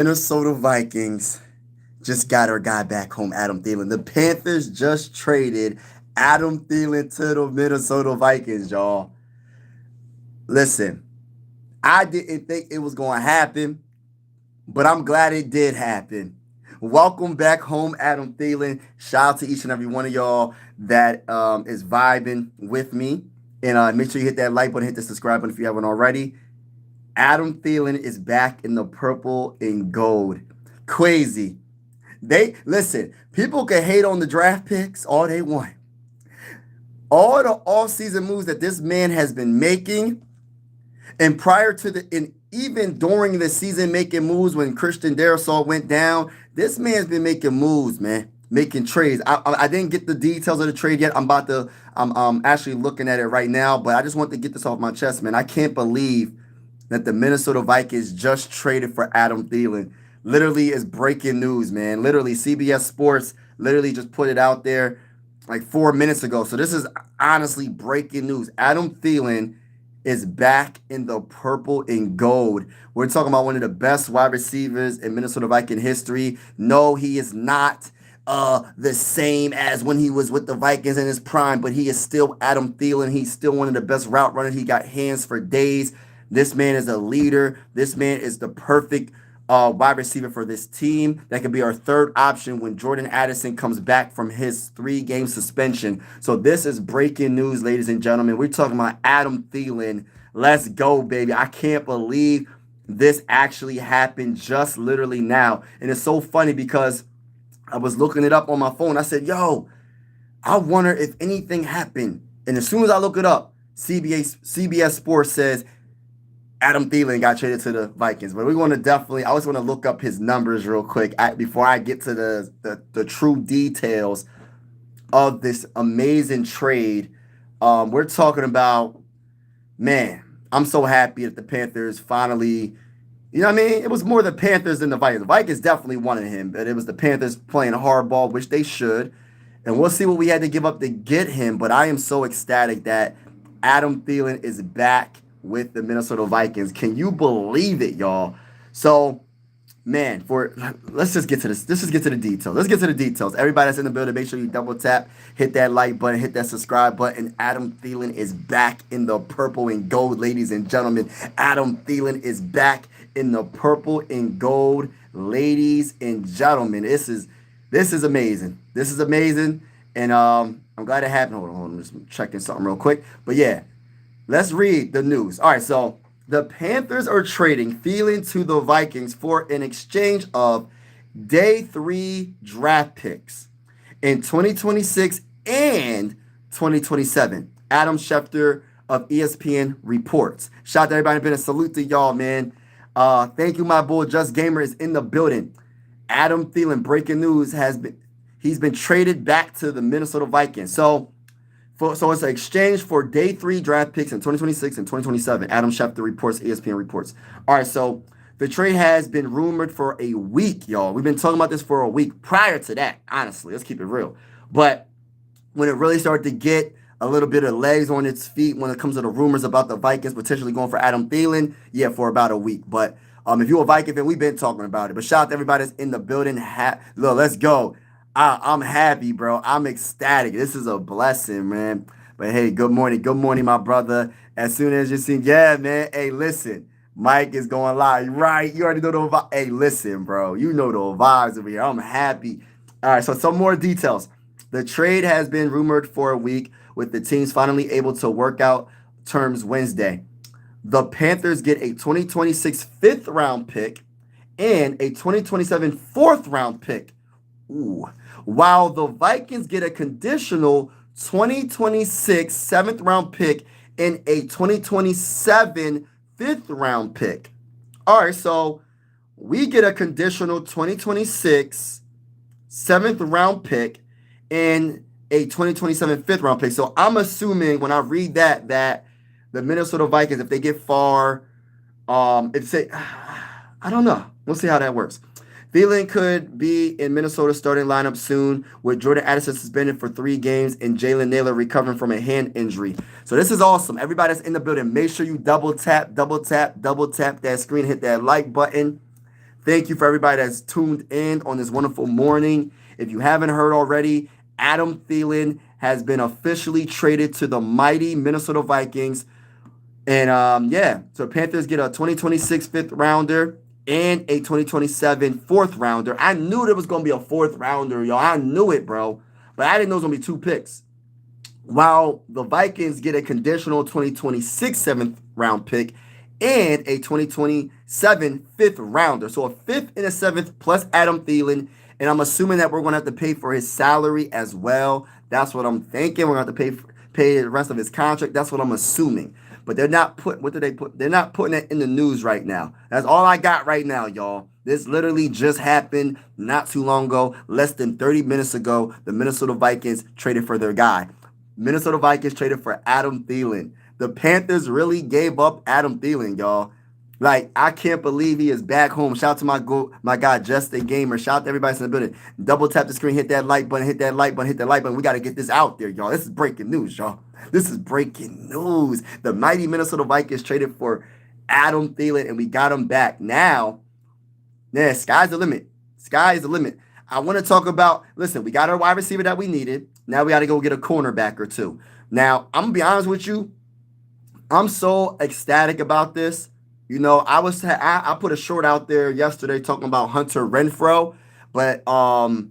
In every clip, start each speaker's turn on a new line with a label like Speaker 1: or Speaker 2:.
Speaker 1: Minnesota Vikings just got our guy back home, Adam Thielen. The Panthers just traded Adam Thielen to the Minnesota Vikings, y'all. Listen, I didn't think it was going to happen, but I'm glad it did happen. Welcome back home, Adam Thielen. Shout out to each and every one of y'all that is vibing with me. And make sure you hit that like button, hit the subscribe button if you haven't already. Adam Thielen is back in the purple and gold. Crazy. They listen, people can hate on the draft picks all they want. All the offseason moves that this man has been making, and prior to and even during the season making moves when Christian Darrisaw went down, this man's been making moves, man. Making trades. I didn't get the details of the trade yet. I'm actually looking at it right now, but I just want to get this off my chest, man. I can't believe that the Minnesota Vikings just traded for Adam Thielen. Literally is breaking news, man. Literally, CBS Sports literally just put it out there like 4 minutes ago. So this is honestly breaking news. Adam Thielen is back in the purple and gold. We're talking about one of the best wide receivers in Minnesota Viking history. No, he is not the same as when he was with the Vikings in his prime, but he is still Adam Thielen. He's still one of the best route runners. He got hands for days. This man is a leader. This man is the perfect wide receiver for this team. That could be our third option when Jordan Addison comes back from his 3-game suspension. So this is breaking news, ladies and gentlemen. We're talking about Adam Thielen. Let's go, baby. I can't believe this actually happened just literally now. And it's so funny because I was looking it up on my phone. I said, yo, I wonder if anything happened. And as soon as I look it up, CBS Sports says Adam Thielen got traded to the Vikings. But we want to definitely, I always want to look up his numbers real quick before I get to the true details of this amazing trade. We're talking about, man, I'm so happy that the Panthers finally, you know what I mean? It was more the Panthers than the Vikings. The Vikings definitely wanted him, but it was the Panthers playing hardball, which they should. And we'll see what we had to give up to get him. But I am so ecstatic that Adam Thielen is back with the Minnesota Vikings. Can you believe it, y'all? So, man, let's just get to this. Let's just get to the details. Let's get to the details. Everybody that's in the building, make sure you double tap, hit that like button, hit that subscribe button. Adam Thielen is back in the purple and gold, ladies and gentlemen. Adam Thielen is back in the purple and gold, ladies and gentlemen. This is amazing. This is amazing, and I'm glad it happened. Hold on, I'm just checking something real quick. But yeah, let's read the news. All right, so the Panthers are trading Thielen to the Vikings for an exchange of day 3 draft picks in 2026 and 2027. Adam Schefter of ESPN reports. Shout out to everybody. Been a salute to y'all, man. Thank you, my boy. Just Gamer is in the building. Adam Thielen, breaking news, he's been traded back to the Minnesota Vikings. So it's an exchange for day 3 draft picks in 2026 and 2027. Adam Schefter reports, ESPN reports. All right, so the trade has been rumored for a week, y'all. We've been talking about this for a week prior to that, honestly. Let's keep it real. But when it really started to get a little bit of legs on its feet when it comes to the rumors about the Vikings potentially going for Adam Thielen, yeah, for about a week. But if you're a Viking fan, we've been talking about it. But shout out to everybody that's in the building. Look, let's go. I'm happy, bro. I'm ecstatic. This is a blessing, man. But hey, good morning. Good morning, my brother. As soon as you see, yeah, man. Hey, listen. Mike is going live. Right. You already know the vibes. Hey, listen, bro. You know the vibes over here. I'm happy. All right, so some more details. The trade has been rumored for a week, with the teams finally able to work out terms Wednesday. The Panthers get a 2026 5th-round pick and a 2027 4th-round pick. Ooh. While the Vikings get a conditional 2026 7th-round pick and a 2027 5th-round pick. All right, so we get a conditional 2026 7th-round pick and a 2027 5th-round pick. So I'm assuming when I read that the Minnesota Vikings, if they get far, I don't know. We'll see how that works. Thielen could be in Minnesota starting lineup soon with Jordan Addison suspended for 3 games and Jalen Naylor recovering from a hand injury. So this is awesome. Everybody that's in the building, make sure you double tap that screen, hit that like button. Thank you for everybody that's tuned in on this wonderful morning. If you haven't heard already, Adam Thielen has been officially traded to the mighty Minnesota Vikings. And yeah, so Panthers get a 2026 fifth rounder and a 2027 fourth rounder. I knew there was going to be a fourth rounder, y'all. I knew it, bro. But I didn't know it was going to be two picks. While the Vikings get a conditional 2026 seventh round pick and a 2027 fifth rounder. So a fifth and a seventh plus Adam Thielen. And I'm assuming that we're going to have to pay for his salary as well. That's what I'm thinking. We're going to have to pay the rest of his contract. That's what I'm assuming. But they're not putting, what do they put? They're not putting it in the news right now. That's all I got right now, y'all. This literally just happened not too long ago, less than 30 minutes ago. The Minnesota Vikings traded for their guy. Minnesota Vikings traded for Adam Thielen. The Panthers really gave up Adam Thielen, y'all. Like, I can't believe he is back home. Shout out to my guy, Just a Gamer. Shout out to everybody in the building. Double tap the screen, hit that like button, hit that like button, hit that like button. We got to get this out there, y'all. This is breaking news, y'all. This is breaking news. The mighty Minnesota Vikings traded for Adam Thielen, and we got him back. Now, yeah, sky's the limit. Sky is the limit. I want to talk about, listen, we got our wide receiver that we needed. Now we got to go get a cornerback or two. Now, I'm going to be honest with you. I'm so ecstatic about this. You know, I put a short out there yesterday talking about Hunter Renfrow, but of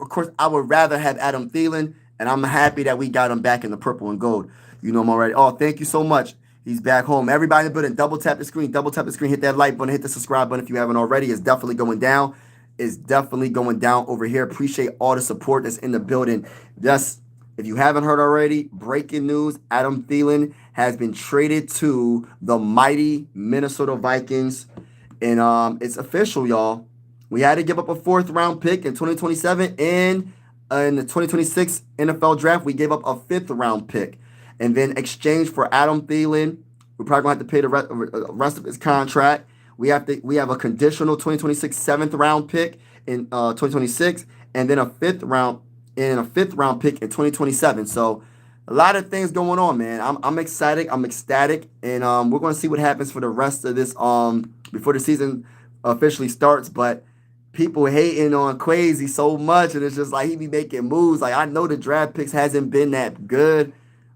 Speaker 1: course I would rather have Adam Thielen, and I'm happy that we got him back in the purple and gold. You know him already. Oh, thank you so much. He's back home. Everybody in the building, double tap the screen, hit that like button, hit the subscribe button if you haven't already. It's definitely going down. It's definitely going down over here. Appreciate all the support that's in the building. Just, if you haven't heard already, breaking news, Adam Thielen has been traded to the mighty Minnesota Vikings. And it's official, y'all. We had to give up a fourth round pick in 2027, and in the 2026 NFL draft, we gave up a fifth round pick. And then exchange for Adam Thielen, we're probably going to have to pay the rest of his contract. We have a conditional 2026 seventh round pick in 2026, and then a fifth round pick in 2027. So a lot of things going on, man. I'm excited. I'm ecstatic, and we're going to see what happens for the rest of this before the season officially starts. But people hating on Quasi so much, and it's just like he be making moves. Like, I know the draft picks hasn't been that good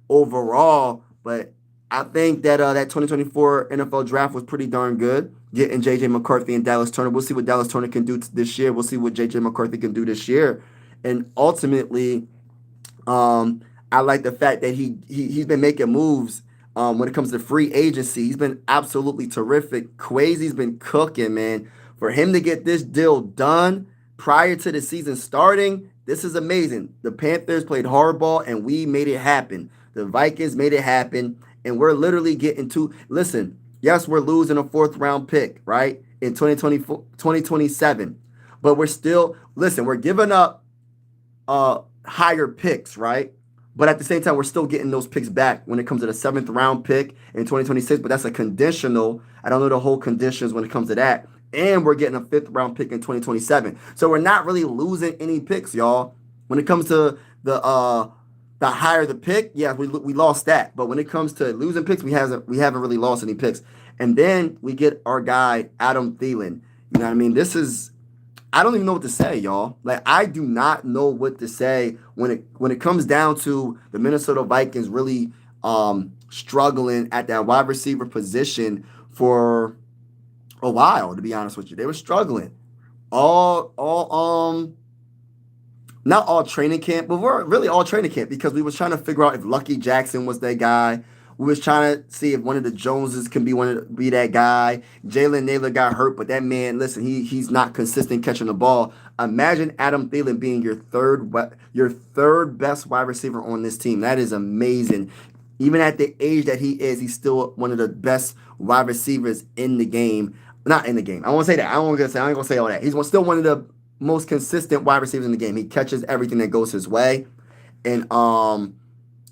Speaker 1: overall, but I think that that 2024 NFL draft was pretty darn good. Getting J.J. McCarthy and Dallas Turner. We'll see what Dallas Turner can do this year. We'll see what J.J. McCarthy can do this year. And ultimately, I like the fact that he's been making moves when it comes to free agency. He's been absolutely terrific. Quasi's been cooking, man. For him to get this deal done prior to the season starting, this is amazing. The Panthers played hardball, and we made it happen. The Vikings made it happen, and we're literally getting to, listen, yes, we're losing a fourth round pick, right, in 2027. But we're still, listen, we're giving up higher picks, right? But at the same time, we're still getting those picks back when it comes to the seventh round pick in 2026. But that's a conditional. I don't know the whole conditions when it comes to that. And we're getting a fifth round pick in 2027. So we're not really losing any picks, y'all. When it comes to the higher the pick, yeah, we lost that. But when it comes to losing picks, we haven't really lost any picks. And then we get our guy Adam Thielen. You know what I mean? This is, I don't even know what to say, y'all. Like, I do not know what to say when it comes down to the Minnesota Vikings really struggling at that wide receiver position for a while, to be honest with you. They were struggling. Not all training camp, but we're really all training camp, because we was trying to figure out if Lucky Jackson was that guy. We was trying to see if one of the Joneses can be that guy. Jalen Naylor got hurt, but that man, listen, he's not consistent catching the ball. Imagine Adam Thielen being your third best wide receiver on this team. That is amazing. Even at the age that he is, he's still one of the best wide receivers in the game. Not in the game. I won't say that. I ain't gonna say all that. He's still one of the most consistent wide receivers in the game. He catches everything that goes his way, and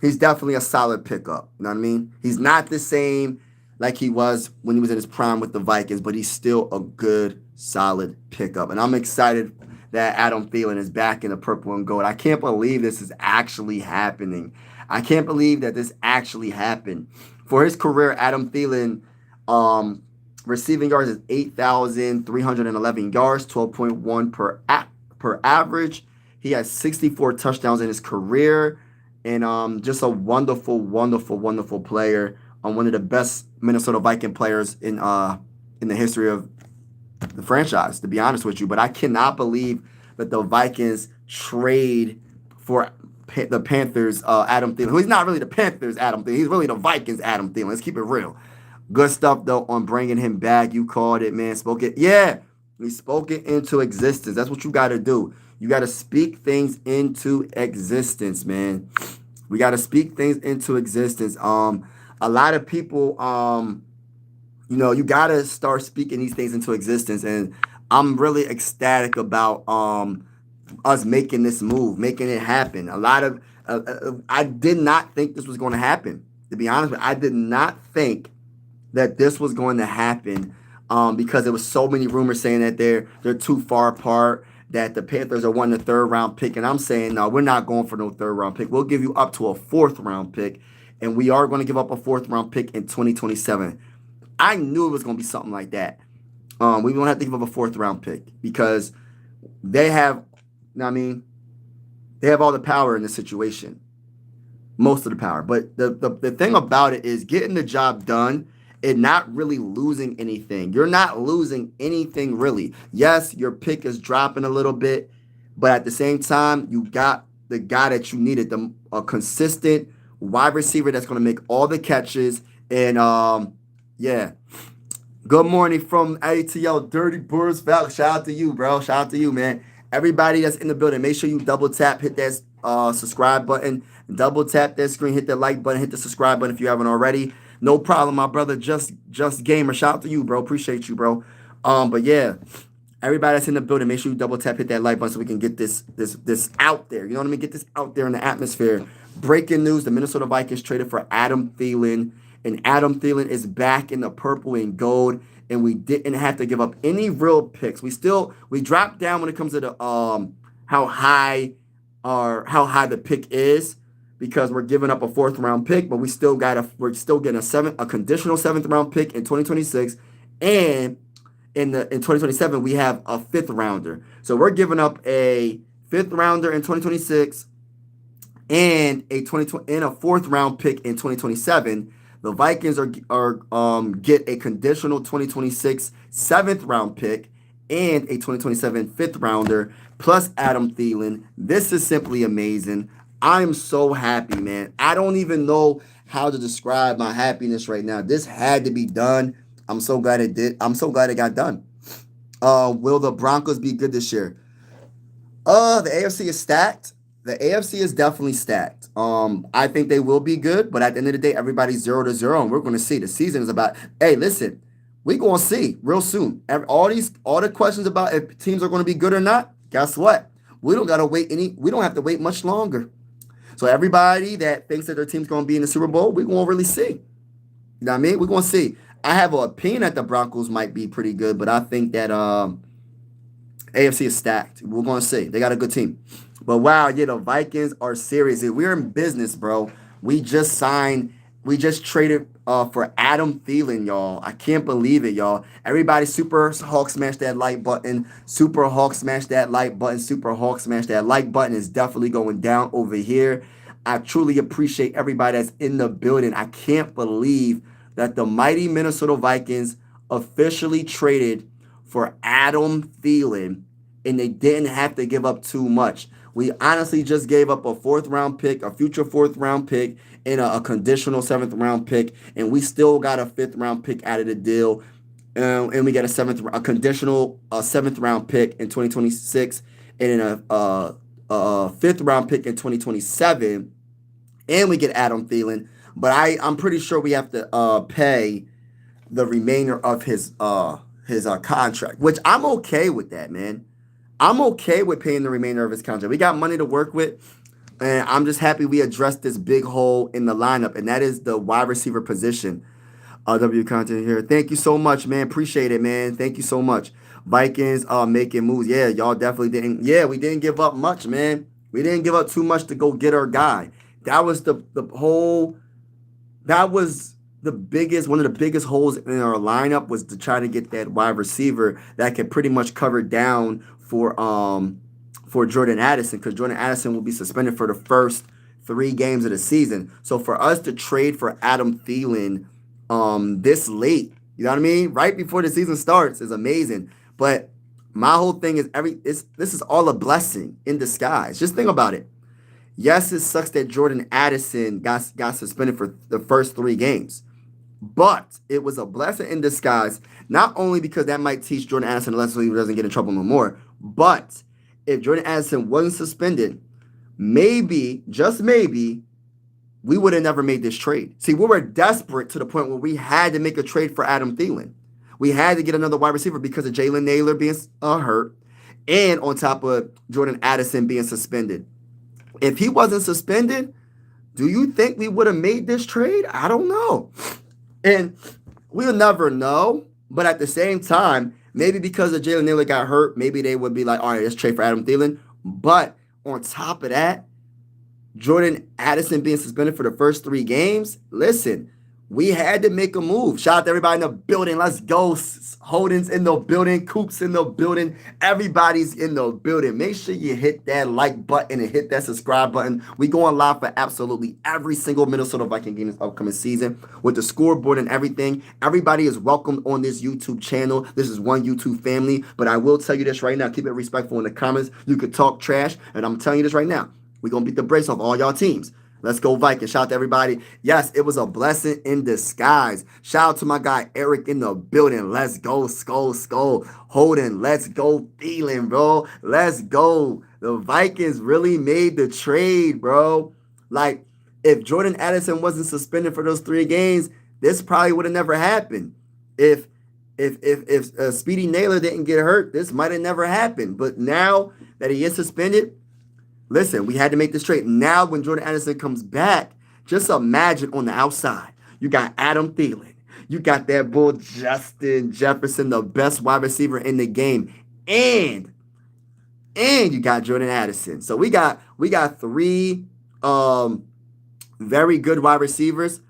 Speaker 1: he's definitely a solid pickup. You know what I mean? He's not the same like he was when he was in his prime with the Vikings, but he's still a good, solid pickup. And I'm excited that Adam Thielen is back in the purple and gold. I can't believe this is actually happening. I can't believe that this actually happened. For his career, Adam Thielen Receiving yards is 8,311 yards, 12.1 per average. He has 64 touchdowns in his career, and just a wonderful, wonderful, wonderful player. One of the best Minnesota Viking players in the history of the franchise, to be honest with you. But I cannot believe that the Vikings trade for the Panthers Adam Thielen. He's not really the Panthers Adam Thielen. He's really the Vikings Adam Thielen. Let's keep it real. Good stuff, though, on bringing him back. You called it, man. Spoke it. Yeah, we spoke it into existence. That's what you got to do. You got to speak things into existence, man. We got to speak things into existence. A lot of people, you got to start speaking these things into existence. And I'm really ecstatic about us making this move, making it happen. A lot of, I did not think this was going to happen. To be honest with you, I did not think that this was going to happen because there was so many rumors saying that they're too far apart, that the Panthers are wanting a third-round pick. And I'm saying, no, we're not going for no third-round pick. We'll give you up to a fourth-round pick, and we are going to give up a fourth-round pick in 2027. I knew it was going to be something like that. We won't have to give up a fourth-round pick because they have, they have all the power in this situation, most of the power. But the thing about it is getting the job done and not really losing anything. You're not losing anything really. Yes, your pick is dropping a little bit, but at the same time, you got the guy that you needed, a consistent wide receiver that's going to make all the catches. And yeah. Good morning from ATL Dirty Birds Val. Shout out to you, bro. Shout out to you, man. Everybody that's in the building, make sure you double tap, hit that subscribe button, double tap that screen, hit the like button, hit the subscribe button if you haven't already. No problem, my brother. Just gamer. Shout out to you, bro. Appreciate you, bro. But yeah, everybody that's in the building, make sure you double tap, hit that like button so we can get this out there. You know what I mean? Get this out there in the atmosphere. Breaking news: the Minnesota Vikings traded for Adam Thielen, and Adam Thielen is back in the purple and gold. And we didn't have to give up any real picks. We dropped down when it comes to the how high the pick is, because we're giving up a fourth round pick, but we're still getting a conditional seventh round pick in 2026, and in 2027 we have a fifth rounder. So we're giving up a fifth rounder in 2026 and a fourth round pick in 2027. The Vikings get a conditional 2026 seventh round pick and a 2027 fifth rounder plus Adam Thielen. This is simply amazing. I'm so happy, man. I don't even know how to describe my happiness right now. This had to be done. I'm so glad it did. I'm so glad it got done. Will the Broncos be good this year? The AFC is stacked. The AFC is definitely stacked. I think they will be good, but at the end of the day, everybody's 0-0, and we're going to see. The season is about. Hey, listen, we're going to see real soon. All the questions about if teams are going to be good or not. Guess what? We don't got to wait We don't have to wait much longer. So everybody that thinks that their team's going to be in the Super Bowl, we're going to really see. You know what I mean? We're going to see. I have an opinion that the Broncos might be pretty good, but I think that AFC is stacked. We're going to see. They got a good team. But wow, yeah, the Vikings are serious. We're in business, bro. We just traded for Adam Thielen, y'all. I can't believe it, y'all. Everybody super Hawk smash that like button. Super Hawk smash that like button. Super Hawk smash that like button is definitely going down over here. I truly appreciate everybody that's in the building. I can't believe that the mighty Minnesota Vikings officially traded for Adam Thielen, and they didn't have to give up too much. We honestly just gave up a fourth-round pick, a future fourth-round pick, and a conditional seventh-round pick, and we still got a fifth-round pick out of the deal, and we got a conditional seventh-round pick in 2026, and then a fifth-round pick in 2027, and we get Adam Thielen. But I'm pretty sure we have to pay the remainder of his contract, which I'm okay with that, man. I'm okay with paying the remainder of his contract. We got money to work with, and I'm just happy we addressed this big hole in the lineup, and that is the wide receiver position. W content here. Thank you so much, man. Appreciate it, man. Thank you so much. Vikings making moves. Yeah, y'all definitely didn't. Yeah, we didn't give up much, man. We didn't give up too much to go get our guy. That was the one of the biggest holes in our lineup was to try to get that wide receiver that could pretty much cover down for Jordan Addison, because Jordan Addison will be suspended for the first 3 games of the season. So for us to trade for Adam Thielen this late, you know what I mean, right before the season starts, is amazing. But my whole thing is this is all a blessing in disguise. Just think about it. Yes, it sucks that Jordan Addison got suspended for the first 3 games. But it was a blessing in disguise, not only because that might teach Jordan Addison a lesson so he doesn't get in trouble no more, but if Jordan Addison wasn't suspended, maybe, just maybe, we would have never made this trade. See, we were desperate to the point where we had to make a trade for Adam Thielen. We had to get another wide receiver because of Jalen Naylor being hurt, and on top of Jordan Addison being suspended. If he wasn't suspended, do you think we would have made this trade? I don't know. And we'll never know. But at the same time, maybe because of Jalen Naylor got hurt, maybe they would be like, all right, let's trade for Adam Thielen. But on top of that, Jordan Addison being suspended for the first 3 games, listen, we had to make a move. Shout out to everybody in the building. Let's go. Holden's in the building. Coop's in the building. Everybody's in the building. Make sure you hit that like button and hit that subscribe button. We going live for absolutely every single Minnesota Viking game this upcoming season with the scoreboard and everything. Everybody is welcome on this YouTube channel. This is one YouTube family. But I will tell you this right now. Keep it respectful in the comments. You could talk trash. And I'm telling you this right now. We're going to beat the brakes off all y'all teams. Let's go Vikings. Shout out to everybody. Yes, it was a blessing in disguise. Shout out to my guy Eric in the building. Let's go, Skull. Holden, let's go Thielen, bro. Let's go. The Vikings really made the trade, bro. Like, if Jordan Addison wasn't suspended for those 3 games, this probably would have never happened. If Speedy Naylor didn't get hurt, this might have never happened. But now that he is suspended, listen, we had to make this trade. Now, when Jordan Addison comes back, just imagine on the outside, you got Adam Thielen. You got that bull Justin Jefferson, the best wide receiver in the game. And you got Jordan Addison. So we got 3 very good wide receivers.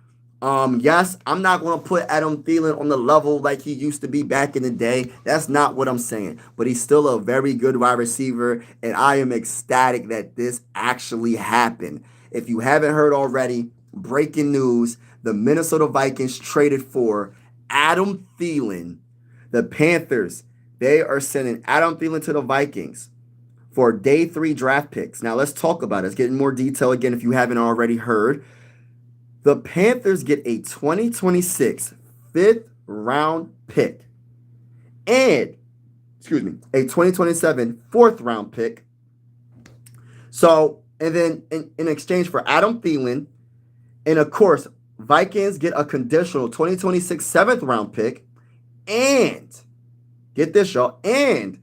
Speaker 1: Yes, I'm not going to put Adam Thielen on the level like he used to be back in the day. That's not what I'm saying. But he's still a very good wide receiver, and I am ecstatic that this actually happened. If you haven't heard already, breaking news, the Minnesota Vikings traded for Adam Thielen. The Panthers, they are sending Adam Thielen to the Vikings for day 3 draft picks. Now, let's talk about it. Let's get in more detail again if you haven't already heard. The Panthers get a 2026 5th-round pick and, a 2027 4th-round pick. So, and then in exchange for Adam Thielen, and of course, Vikings get a conditional 2026 7th-round pick and, get this, y'all, and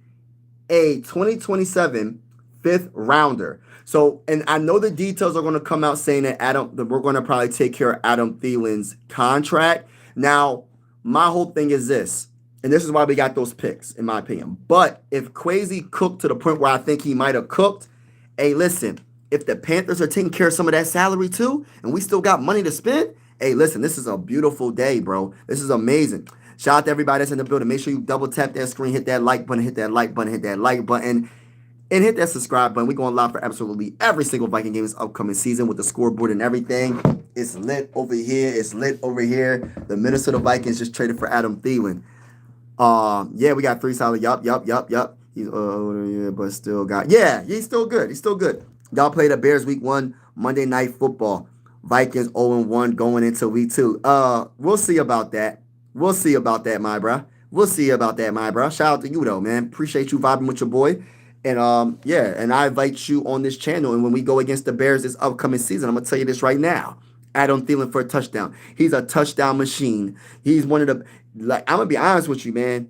Speaker 1: a 2027 5th-rounder. So, and I know the details are going to come out saying that we're going to probably take care of Adam Thielen's contract. Now, my whole thing is this, and this is why we got those picks, in my opinion. But if Kwesi cooked to the point where I think he might have cooked, hey, listen, if the Panthers are taking care of some of that salary too, and we still got money to spend, hey, listen, this is a beautiful day, bro. This is amazing. Shout out to everybody that's in the building. Make sure you double tap that screen, hit that like button, and hit that subscribe button. We're going live for absolutely every single Viking game this upcoming season with the scoreboard and everything. It's lit over here. It's lit over here. The Minnesota Vikings just traded for Adam Thielen. Yeah, we got 3 solid. Yup. He's but still got. Yeah, he's still good. Y'all played the Bears week 1, Monday Night Football. Vikings 0-1 going into week 2. We'll see about that. My bro. Shout out to you though, man. Appreciate you vibing with your boy. And and I invite you on this channel. And when we go against the Bears this upcoming season, I'm gonna tell you this right now. Adam Thielen for a touchdown. He's a touchdown machine. He's one of the I'm gonna be honest with you, man.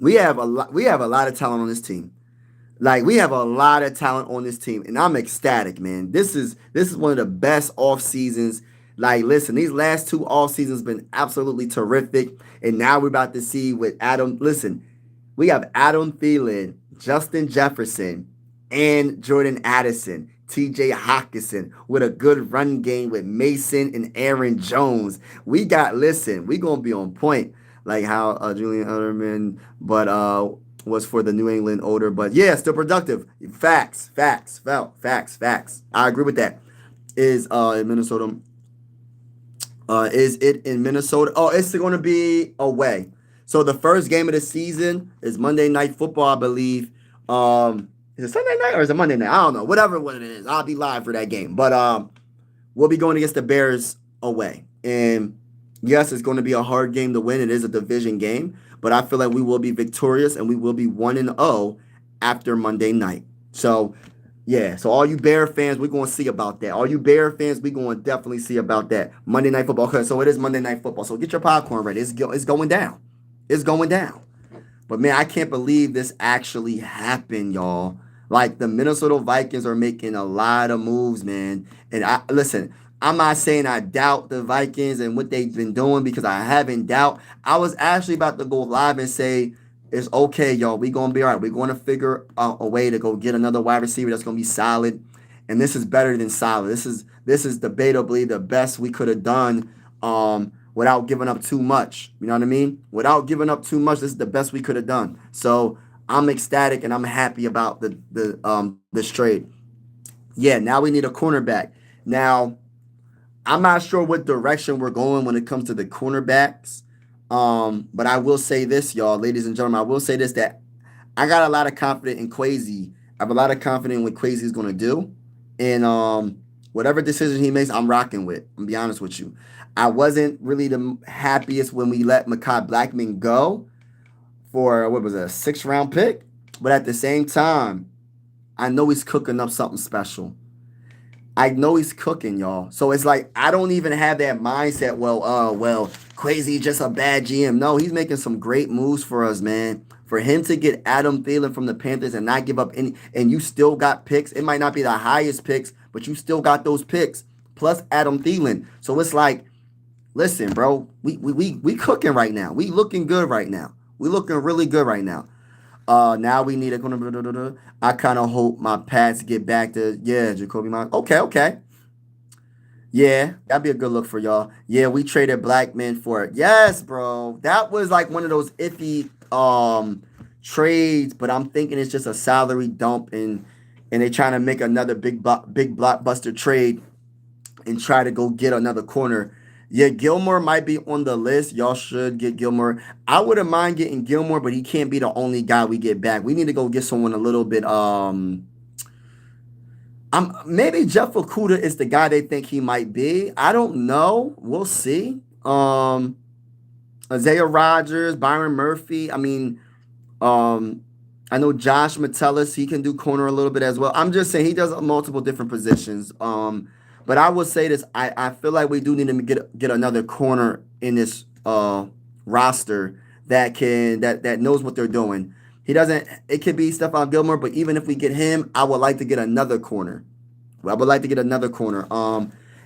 Speaker 1: We have a lot of talent on this team. And I'm ecstatic, man. This is one of the best off seasons. Like, listen, these last 2 off seasons been absolutely terrific. And now we're about to see with Adam. Listen, we have Adam Thielen, Justin Jefferson, and Jordan Addison. TJ Hawkinson with a good run game with Mason and Aaron Jones. Listen, we going to be on point like how Julian Edelman, but was for the New England older. But yeah, still productive. Facts. I agree with that. Is in Minnesota. Is it in Minnesota? Oh, it's going to be away. So the first game of the season is Monday Night Football, I believe. Is it Sunday night or is it Monday night? I don't know. Whatever what it is, I'll be live for that game. But we'll be going against the Bears away, and yes, it's going to be a hard game to win. It is a division game, but I feel like we will be victorious and we will be 1-0 after Monday night. So yeah, so all you Bear fans, we're going to see about that. All you Bear fans, we're going to definitely see about that. Monday Night Football. Okay, so it is Monday Night Football. So get your popcorn ready. It's going down. It's going down. But man, I can't believe this actually happened, y'all. Like the Minnesota Vikings are making a lot of moves, man. And listen, I'm not saying I doubt the Vikings and what they've been doing because I haven't doubt. I was actually about to go live and say, it's okay, y'all. We're going to be all right. We're going to figure out a way to go get another wide receiver that's going to be solid. And this is better than solid. This is debatably the best we could have done without giving up too much. You know what I mean? Without giving up too much, this is the best we could have done. So I'm ecstatic and I'm happy about this trade. Yeah, now we need a cornerback. Now, I'm not sure what direction we're going when it comes to the cornerbacks. But I will say this, y'all, ladies and gentlemen, I will say this, that I got a lot of confidence in Quasi. I have a lot of confidence in what Quasi is going to do. And whatever decision he makes, I'm rocking with. I'm be honest with you. I wasn't really the happiest when we let Mekhi Blackman go for, what was it, a 6th-round pick? But at the same time, I know he's cooking up something special. I know he's cooking, y'all. So it's like I don't even have that mindset. Well, Crazy just a bad GM. No, he's making some great moves for us, man. For him to get Adam Thielen from the Panthers and not give up any, and you still got picks. It might not be the highest picks, but you still got those picks plus Adam Thielen. So it's like, listen, bro, we cooking right now. We looking good right now. We looking really good right now. Now we need a. I kind of hope my Pats get back to Jacoby Myers. Okay. Yeah, that'd be a good look for y'all. Yeah, we traded Blackman for it. Yes, bro. That was like one of those iffy trades, but I'm thinking it's just a salary dump and they trying to make another big blockbuster trade and try to go get another corner. Yeah, Gilmore might be on the list. Y'all should get Gilmore. I wouldn't mind getting Gilmore, but he can't be the only guy we get back. We need to go get someone a little bit maybe Jeff Okudah is the guy they think he might be. I don't know. We'll see. Isaiah Rodgers, Byron Murphy. I mean, I know Josh Metellus, he can do corner a little bit as well. I'm just saying he does multiple different positions. But I will say this, I feel like we do need to get another corner in this roster that knows what they're doing. It could be Stephon Gilmore, but even if we get him, I would like to get another corner.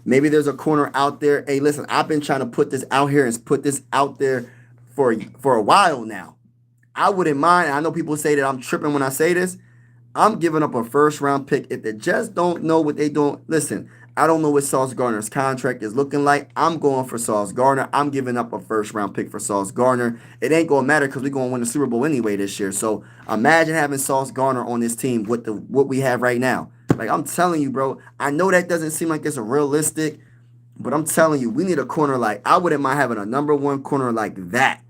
Speaker 1: Maybe there's a corner out there. Hey, listen, I've been trying to put this out here and put this out there for a while now. I wouldn't mind. I know people say that I'm tripping when I say this. I'm giving up a 1st-round pick if they just don't know what they doing. Listen, I don't know what Sauce Gardner's contract is looking like. I'm going for Sauce Gardner. I'm giving up a 1st-round pick for Sauce Gardner. It ain't going to matter because we're going to win the Super Bowl anyway this year. So imagine having Sauce Gardner on this team with what we have right now. Like, I'm telling you, bro, I know that doesn't seem like it's realistic, but I'm telling you, we need a corner like, I wouldn't mind having a number 1 corner like that.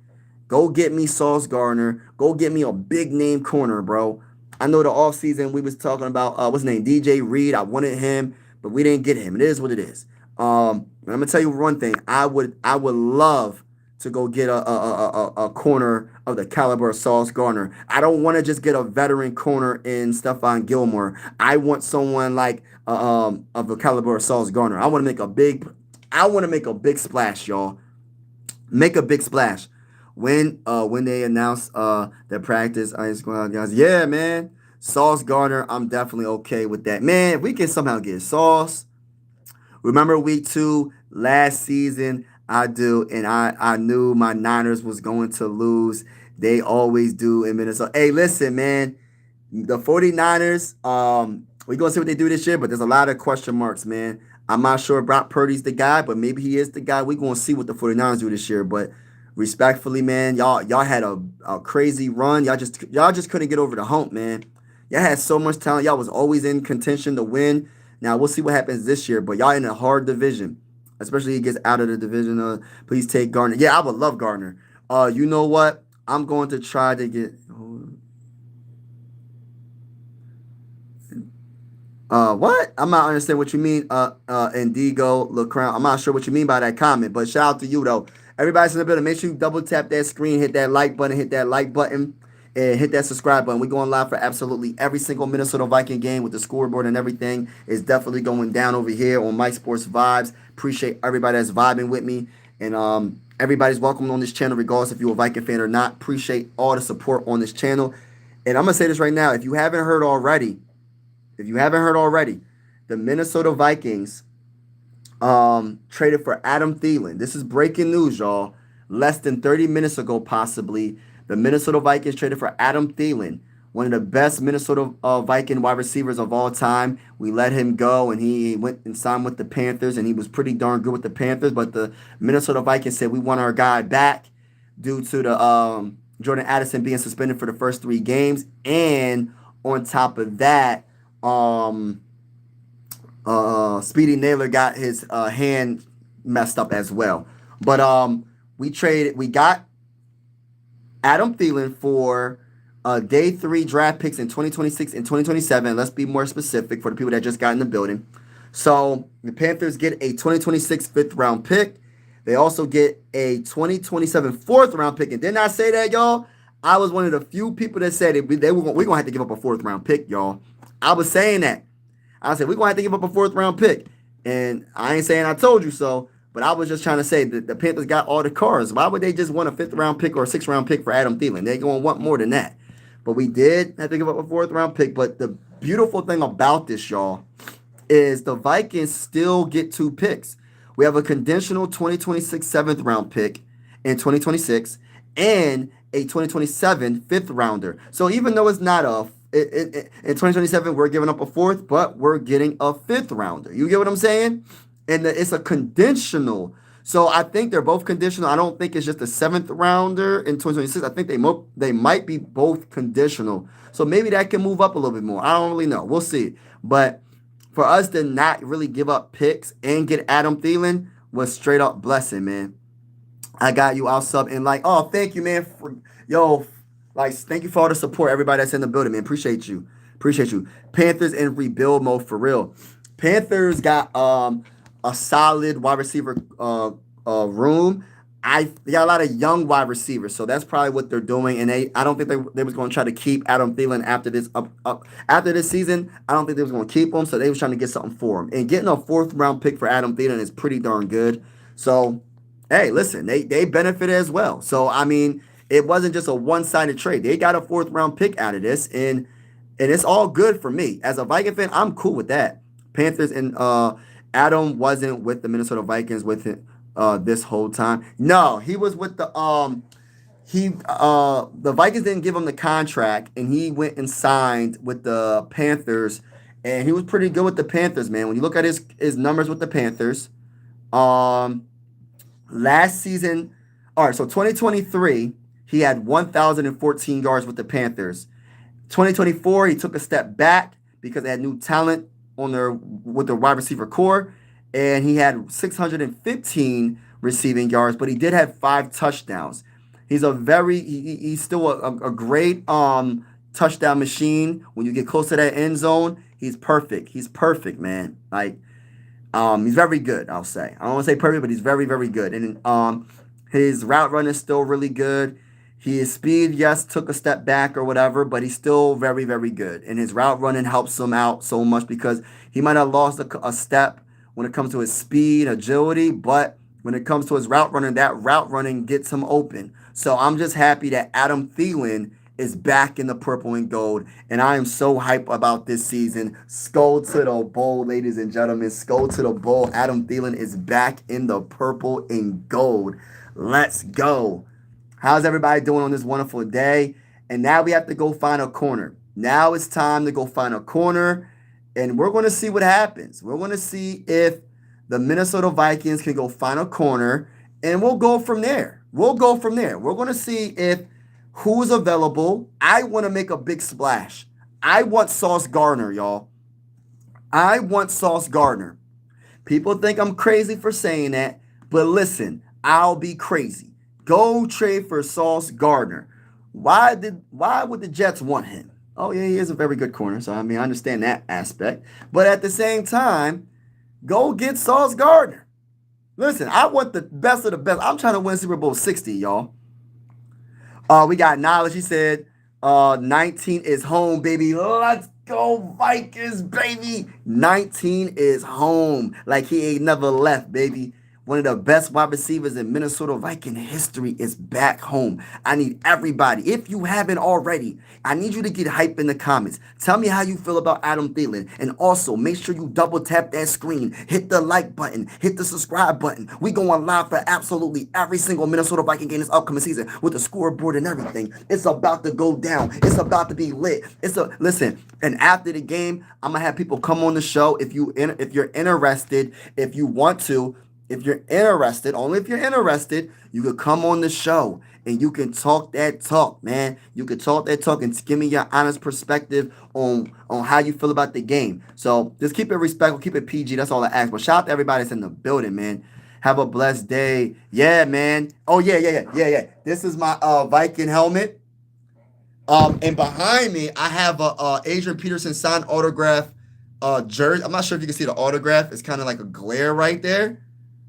Speaker 1: Go get me Sauce Gardner. Go get me a big-name corner, bro. I know the offseason we was talking about, what's his name, DJ Reed. I wanted him, but we didn't get him. It is what it is. I'm gonna tell you one thing. I would love to go get a corner of the caliber of Sauce Gardner. I don't want to just get a veteran corner in Stephon Gilmore. I want someone like of the caliber of Sauce Gardner. I want to make a big splash, y'all. Make a big splash. When they announce their practice, I just go out, guys. Yeah, man. Sauce Gardner, I'm definitely okay with that. Man, if we can somehow get Sauce. Remember week 2 last season? I do, and I knew my Niners was going to lose. They always do in Minnesota. Hey, listen, man. The 49ers, We're going to see what they do this year, but there's a lot of question marks, man. I'm not sure if Brock Purdy's the guy, but maybe he is the guy. We're going to see what the 49ers do this year. But respectfully, man, y'all had a crazy run. Y'all just couldn't get over the hump, man. Y'all had so much talent. Y'all was always in contention to win. Now we'll see what happens this year, but y'all in a hard division, especially if he gets out of the division. Please take Gardner. Yeah, I would love Gardner. You know what? I'm going to try to get. What? I'm not understanding what you mean. Indigo, LeCrown. I'm not sure what you mean by that comment, but shout out to you though. Everybody's in the building. Make sure you double tap that screen, hit that like button, and hit that subscribe button. We're going live for absolutely every single Minnesota Viking game with the scoreboard and everything. It's definitely going down over here on Mike Sports Vibes. Appreciate everybody that's vibing with me, and everybody's welcome on this channel, regardless if you're a Viking fan or not. Appreciate all the support on this channel, and I'm gonna say this right now: if you haven't heard already. The Minnesota Vikings traded for Adam Thielen. This is breaking news, y'all. Less than 30 minutes ago, possibly, the Minnesota Vikings traded for Adam Thielen, one of the best Minnesota Viking wide receivers of all time. We let him go, and he went and signed with the Panthers, and he was pretty darn good with the Panthers. But the Minnesota Vikings said, we want our guy back due to the Jordan Addison being suspended for the first 3 games. And on top of that, Speedy Naylor got his hand messed up as well. But we got Adam Thielen for day 3 draft picks in 2026 and 2027. Let's be more specific for the people that just got in the building. So the Panthers get a 2026 5th round pick. They also get a 2027 4th round pick. And didn't I say that, y'all? I was one of the few people that said we're going to have to give up a 4th round pick, y'all. I was saying that. I said, we're going to have to give up a 4th round pick. And I ain't saying I told you so, but I was just trying to say that the Panthers got all the cars. Why would they just want a 5th round pick or a 6th round pick for Adam Thielen? They're going to want more than that. But we did have to give up a 4th round pick. But the beautiful thing about this, y'all, is the Vikings still get 2 picks. We have a conditional 2026 7th round pick in 2026 and a 2027 5th rounder. So even though it's not in 2027, we're giving up a 4th, but we're getting a 5th rounder. You get what I'm saying? And it's a conditional. So I think they're both conditional. I don't think it's just a 7th rounder in 2026. I think they might be both conditional. So maybe that can move up a little bit more. I don't really know. We'll see. But for us to not really give up picks and get Adam Thielen was straight up blessing, man. I got you. I'll sub and oh, thank you, man. Thank you for all the support, everybody that's in the building, man. Appreciate you. Panthers in rebuild mode for real. Panthers got a solid wide receiver room. They got a lot of young wide receivers, so that's probably what they're doing. And I don't think they was going to try to keep Adam Thielen after this season. I don't think they was going to keep him, so they was trying to get something for him. And getting a 4th round pick for Adam Thielen is pretty darn good. So, hey, listen, they benefited as well. So I mean, it wasn't just a one-sided trade. They got a 4th round pick out of this, and it's all good for me. As a Viking fan, I'm cool with that. Panthers and Adam wasn't with the Minnesota Vikings with it this whole time. No, he was with the Vikings didn't give him the contract, and he went and signed with the Panthers, and he was pretty good with the Panthers, man. When you look at his numbers with the Panthers, last season, all right, so 2023. He had 1,014 yards with the Panthers. 2024, he took a step back because they had new talent with their wide receiver core, and he had 615 receiving yards, but he did have 5 touchdowns. He's he's still a great touchdown machine. When you get close to that end zone, he's perfect. He's perfect, man. He's very good, I'll say. I don't want to say perfect, but he's very, very good. And his route run is still really good. His speed, yes, took a step back or whatever, but he's still very, very good. And his route running helps him out so much because he might have lost a step when it comes to his speed, agility, but when it comes to his route running, that route running gets him open. So I'm just happy that Adam Thielen is back in the purple and gold, and I am so hyped about this season. Skull to the bowl, ladies and gentlemen. Skull to the bowl. Adam Thielen is back in the purple and gold. Let's go. How's everybody doing on this wonderful day? And now we have to go find a corner. Now it's time to go find a corner. And we're going to see what happens. We're going to see if the Minnesota Vikings can go find a corner, and we'll go from there. We'll go from there. We're going to see if who's available. I want to make a big splash. I want Sauce Gardner, y'all. I want Sauce Gardner. People think I'm crazy for saying that, but listen, I'll be crazy. Go trade for Sauce Gardner. Why would the Jets want him? Oh yeah, he is a very good corner, so I mean I understand that aspect. But at the same time, go get Sauce Gardner. Listen, I want the best of the best. I'm trying to win Super Bowl 60, y'all. We got Knowledge. He said 19 is home, baby. Let's go, Vikings, baby. 19 is home. Like he ain't never left, baby. One of the best wide receivers in Minnesota Viking history is back home. I need everybody, if you haven't already, I need you to get hype in the comments. Tell me how you feel about Adam Thielen. And also, make sure you double tap that screen. Hit the like button. Hit the subscribe button. We going live for absolutely every single Minnesota Viking game this upcoming season with the scoreboard and everything. It's about to go down. It's about to be lit. Listen, and after the game, I'm going to have people come on the show. If you're interested, if you want to, if you're interested, only if you're interested, you could come on the show and you can talk that talk, man. You can talk that talk and give me your honest perspective on how you feel about the game. So just keep it respectful, keep it PG. That's all I ask. But shout out to everybody that's in the building, man. Have a blessed day. Yeah, man. Oh, yeah. This is my Viking helmet. And behind me, I have a Adrian Peterson signed autograph jersey. I'm not sure if you can see the autograph. It's kind of like a glare right there.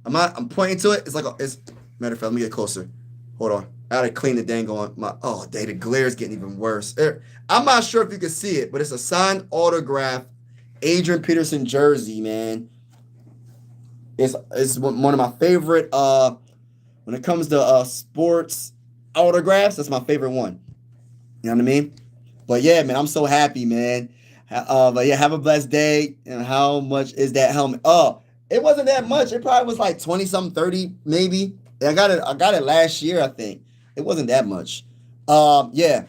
Speaker 1: I'm pointing to it. It's like matter of fact, let me get closer. Hold on. I gotta clean the dang on my the glare is getting even worse. I'm not sure if you can see it, but it's a signed autograph Adrian Peterson jersey, man. It's one of my favorite when it comes to sports autographs, that's my favorite one. You know what I mean? But yeah, man, I'm so happy, man. But yeah, have a blessed day. And how much is that helmet? It wasn't that much. It probably was like 20-something, 30 maybe. I got it last year, I think. It wasn't that much. Yeah.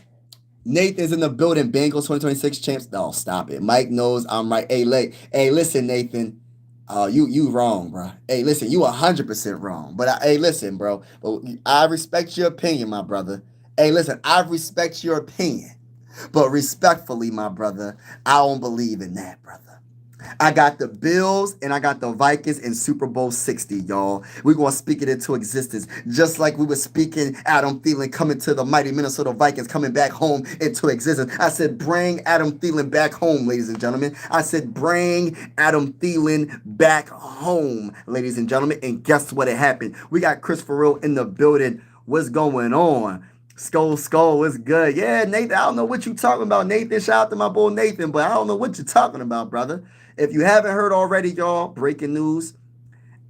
Speaker 1: Nathan's in the building. Bengals 2026 champs. Oh, stop it. Mike knows I'm right. Hey, listen, Nathan. You wrong, bro. Hey, listen, you 100% wrong. But hey, listen, bro. But I respect your opinion, my brother. Hey, listen, I respect your opinion. But respectfully, my brother, I don't believe in that, brother. I got the Bills and I got the Vikings in Super Bowl 60, y'all. We're going to speak it into existence. Just like we were speaking Adam Thielen coming to the mighty Minnesota Vikings, coming back home into existence. I said, bring Adam Thielen back home, ladies and gentlemen. I said, bring Adam Thielen back home, ladies and gentlemen. And guess what happened? We got Chris Farrell in the building. What's going on? Skull, what's good? Yeah, Nathan, I don't know what you talking about, Nathan. Shout out to my boy Nathan, but I don't know what you're talking about, brother. If you haven't heard already, y'all, breaking news.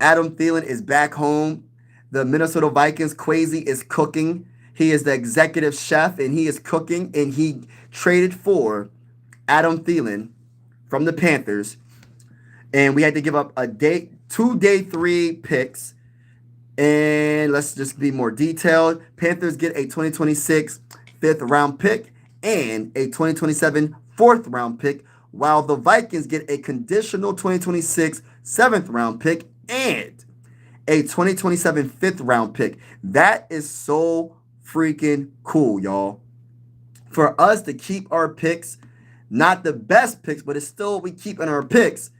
Speaker 1: Adam Thielen is back home. The Minnesota Vikings, Quasi, is cooking. He is the executive chef, and he is cooking, and he traded for Adam Thielen from the Panthers. And we had to give up two day 3 picks. And let's just be more detailed. Panthers get a 2026 5th round pick and a 2027 4th round pick, while the Vikings get a conditional 2026 7th round pick and a 2027 5th round pick. That is so freaking cool, y'all. For us to keep our picks, not the best picks, but it's still we keeping our picks.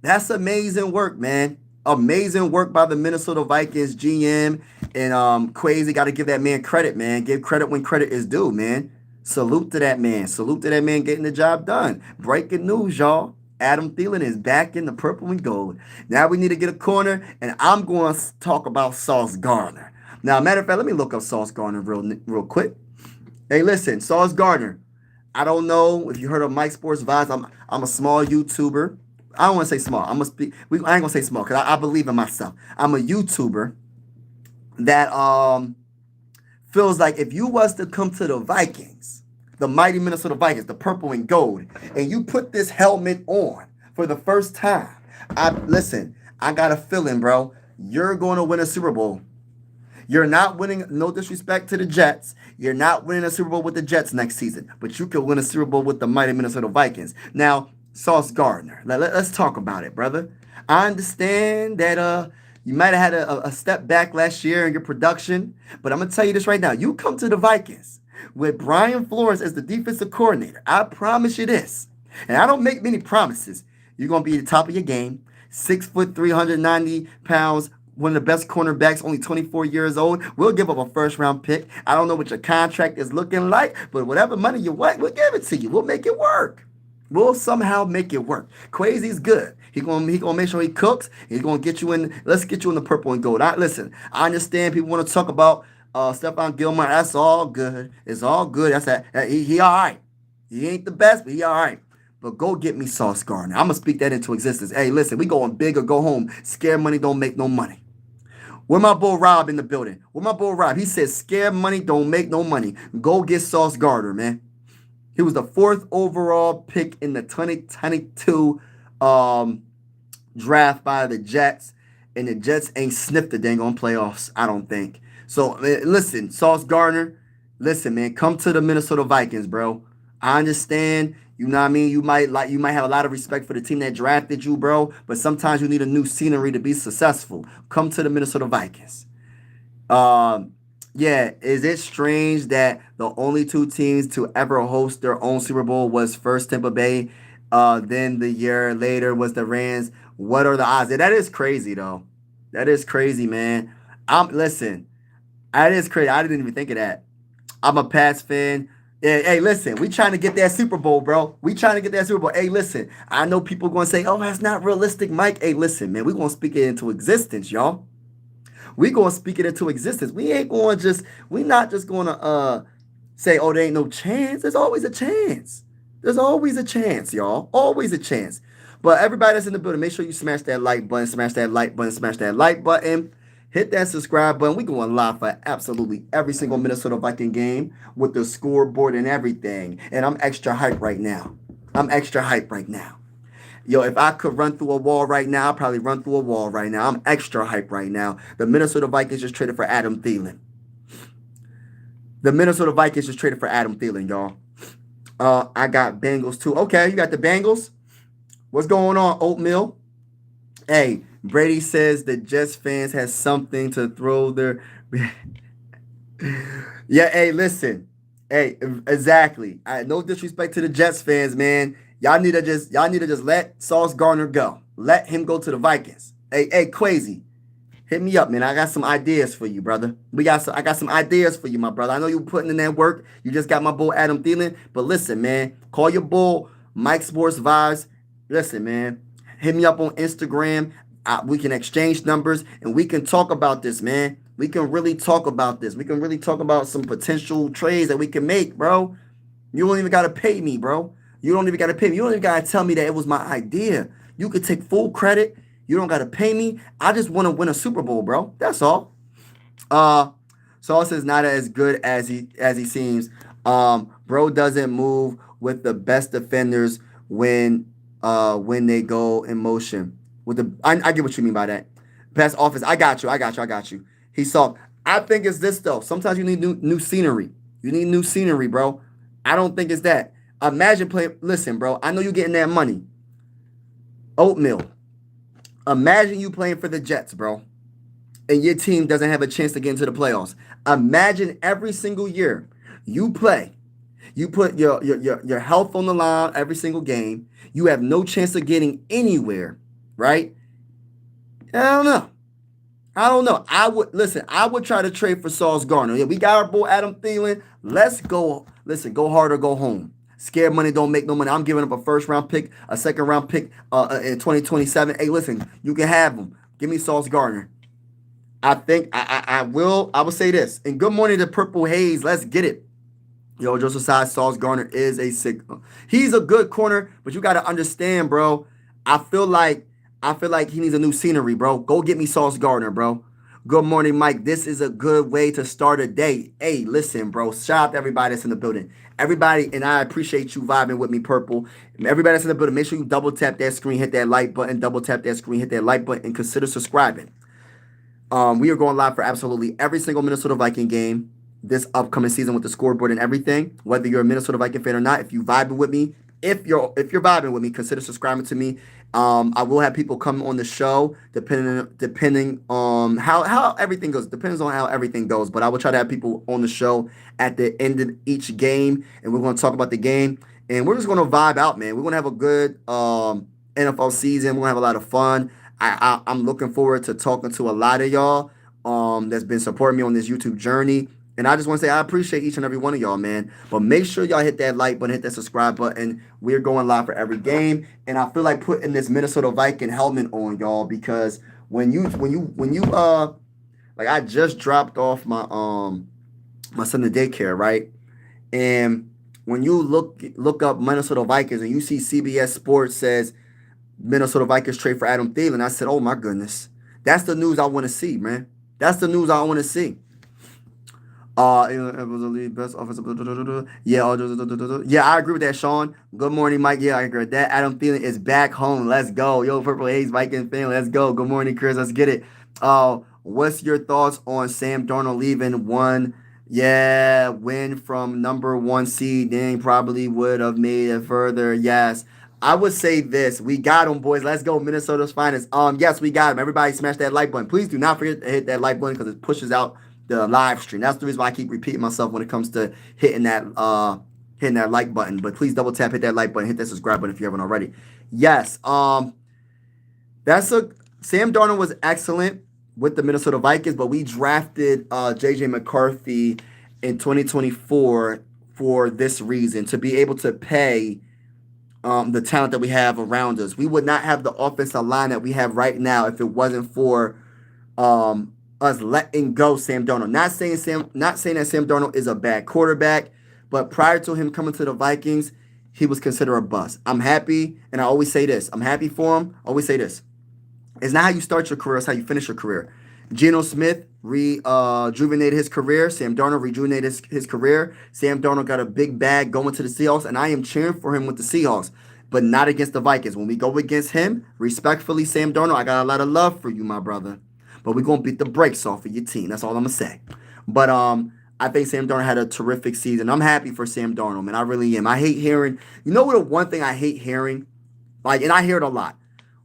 Speaker 1: That's amazing work, man. Amazing work by the Minnesota Vikings GM and Quasi. Got to give that man credit, man. Give credit when credit is due, man. Salute to that man. Salute to that man getting the job done. Breaking news, y'all. Adam Thielen is back in the purple and gold. Now we need to get a corner, and I'm going to talk about Sauce Gardner. Now, matter of fact, let me look up Sauce Gardner real quick. Hey, listen, Sauce Gardner. I don't know if you heard of Mike Sports Vibes. I'm a small YouTuber. I don't want to say small. I ain't gonna say small because I believe in myself. I'm a YouTuber that feels like if you was to come to the Vikings, the mighty Minnesota Vikings, the purple and gold, and you put this helmet on for the first time, I got a feeling, bro, you're going to win a Super Bowl. You're not winning, no disrespect to the Jets. You're not winning a Super Bowl with the Jets next season, but you could win a Super Bowl with the mighty Minnesota Vikings. Now, Sauce Gardner. Let's talk about it, brother. I understand that you might have had a step back last year in your production, but I'm gonna tell you this right now. You come to the Vikings with Brian Flores as the defensive coordinator. I promise you this, and I don't make many promises. You're gonna be at the top of your game, 6 foot, 390 pounds. One of the best cornerbacks, only 24 years old. We'll give up a first round pick. I don't know what your contract is looking like, but whatever money you want, we'll give it to you. We'll make it work. We'll somehow make it work. Crazy's good. He gonna make sure he cooks. He's gonna get you in. Let's get you in the purple and gold. Listen, I understand people want to talk about Stephon Gilmore. That's all good. It's all good. He all right. He ain't the best, but he all right. But go get me Sauce Gardner. I'm gonna speak that into existence. Hey, listen, we going big or go home. Scare money don't make no money. Where my bull Rob in the building? Where my bull Rob? He says scare money don't make no money. Go get Sauce Gardner, man. He was the 4th overall pick in the 2022 draft by the Jets, and the Jets ain't sniffed the dang on playoffs, I don't think. So listen, Sauce Gardner, listen, man, come to the Minnesota Vikings, bro. I understand, you know what I mean. You might have a lot of respect for the team that drafted you, bro. But sometimes you need a new scenery to be successful. Come to the Minnesota Vikings. Yeah, is it strange that the only two teams to ever host their own Super Bowl was first Tampa Bay, then the year later was the Rams? What are the odds? Yeah, that is crazy though. That is crazy, man. Listen, that is crazy. I didn't even think of that. I'm a Pats fan. Hey, listen, we trying to get that Super Bowl, bro. We trying to get that Super Bowl. Hey, listen, I know people going to say, oh, that's not realistic, Mike. Hey, listen, man, we going to speak it into existence, y'all. We going to speak it into existence. We not just going to say, oh, there ain't no chance. There's always a chance. There's always a chance, y'all. Always a chance. But everybody that's in the building, make sure you smash that like button, smash that like button, smash that like button. Hit that subscribe button. We going live for absolutely every single Minnesota Viking game with the scoreboard and everything. And I'm extra hype right now. I'm extra hype right now. Yo, if I could run through a wall right now, I'd probably run through a wall right now. I'm extra hype right now. The Minnesota Vikings just traded for Adam Thielen. The Minnesota Vikings just traded for Adam Thielen, y'all. I got Bengals too. Okay, you got the Bengals. What's going on, Oatmeal? Hey, Brady says the Jets fans has something to throw their. Yeah, hey, listen. Hey, exactly. No disrespect to the Jets fans, man. Y'all need to just let Sauce Gardner go. Let him go to the Vikings. Hey, Crazy. Hit me up, man. I got some ideas for you, brother. I got some ideas for you, my brother. I know you putting in that work. You just got my bull Adam Thielen. But listen, man. Call your bull Mike Sports Vibes. Listen, man. Hit me up on Instagram. We can exchange numbers and we can talk about this, man. We can really talk about this. We can really talk about some potential trades that we can make, bro. You don't even got to pay me, bro. You don't even got to pay me. You don't even got to tell me that it was my idea. You could take full credit. You don't got to pay me. I just want to win a Super Bowl, bro. That's all. Sauce is not as good as he seems. Bro doesn't move with the best defenders when they go in motion. I get what you mean by that. Best offense. I got you. He saw. I think it's this though. Sometimes you need new scenery. You need new scenery, bro. I don't think it's that. Imagine playing. Listen, bro. I know you're getting that money. Oatmeal. Imagine you playing for the Jets, bro, and your team doesn't have a chance to get into the playoffs. Imagine every single year you play. You put your health on the line every single game. You have no chance of getting anywhere, right? I don't know. I would try to trade for Sauce Gardner. Yeah, we got our boy Adam Thielen. Let's go. Listen, go hard or go home. Scared money don't make no money. I'm giving up a first round pick, a second round pick in 2027. Hey, listen, you can have them. Give me Sauce Gardner. I think I will say this. And good morning to Purple Haze. Let's get it. Yo, Joseph Size, Sauce Gardner is a sick. He's a good corner, but you got to understand, bro. I feel like he needs a new scenery, bro. Go get me Sauce Gardner, bro. Good morning, Mike. This is a good way to start a day. Hey, listen, bro. Shout out to everybody that's in the building. Everybody, and I appreciate you vibing with me, Purple. Everybody that's in the building, make sure you double tap that screen, hit that like button, double tap that screen, hit that like button, and consider subscribing. We are going live for absolutely every single Minnesota Viking game this upcoming season with the scoreboard and everything. Whether you're a Minnesota Viking fan or not, if you vibing with me, if you're vibing with me, consider subscribing to me. I will have people come on the show depending on how everything goes. Depends on how everything goes. But I will try to have people on the show at the end of each game, and we're going to talk about the game, and we're just going to vibe out, man. We're going to have a good NFL season. We're going to have a lot of fun. I'm looking forward to talking to a lot of y'all that's been supporting me on this YouTube journey. And I just want to say I appreciate each and every one of y'all, man. But make sure y'all hit that like button, hit that subscribe button. We're going live for every game, and I feel like putting this Minnesota Viking helmet on, y'all, because when you like I just dropped off my son to daycare, right? And when you look up Minnesota Vikings and you see CBS Sports says Minnesota Vikings trade for Adam Thielen, I said, oh my goodness, that's the news I want to see, man. That's the news I want to see. It was the league best offensive. Yeah, yeah, I agree with that, Sean. Good morning, Mike. Yeah, I agree with that. Adam Thielen is back home. Let's go. Yo, Purple Haze Vikings fan. Let's go. Good morning, Chris. Let's get it. What's your thoughts on Sam Darnold leaving one? Yeah, win from number one seed. Then probably would have made it further. Yes. I would say this. We got him, boys. Let's go. Minnesota's finest. Yes, we got him. Everybody smash that like button. Please do not forget to hit that like button because it pushes out the live stream. That's the reason why I keep repeating myself when it comes to hitting that like button. But please double tap, hit that like button, hit that subscribe button if you haven't already. Yes, that's a Sam Darnold was excellent with the Minnesota Vikings, but we drafted JJ McCarthy in 2024 for this reason, to be able to pay the talent that we have around us. We would not have the offensive line that we have right now if it wasn't for us letting go Sam Darnold. Not saying that Sam Darnold is a bad quarterback, but prior to him coming to the Vikings, he was considered a bust. I'm happy, and I always say this. I'm happy for him. I always say this. It's not how you start your career, it's how you finish your career. Geno Smith rejuvenated his career. Sam Darnold rejuvenated his career. Sam Darnold got a big bag going to the Seahawks, and I am cheering for him with the Seahawks, but not against the Vikings. When we go against him, respectfully, Sam Darnold, I got a lot of love for you, my brother. But we're going to beat the brakes off of your team. That's all I'm going to say. But I think Sam Darnold had a terrific season. I'm happy for Sam Darnold, man. I really am. I hate hearing, you know what, the one thing I hate hearing? Like, and I hear it a lot.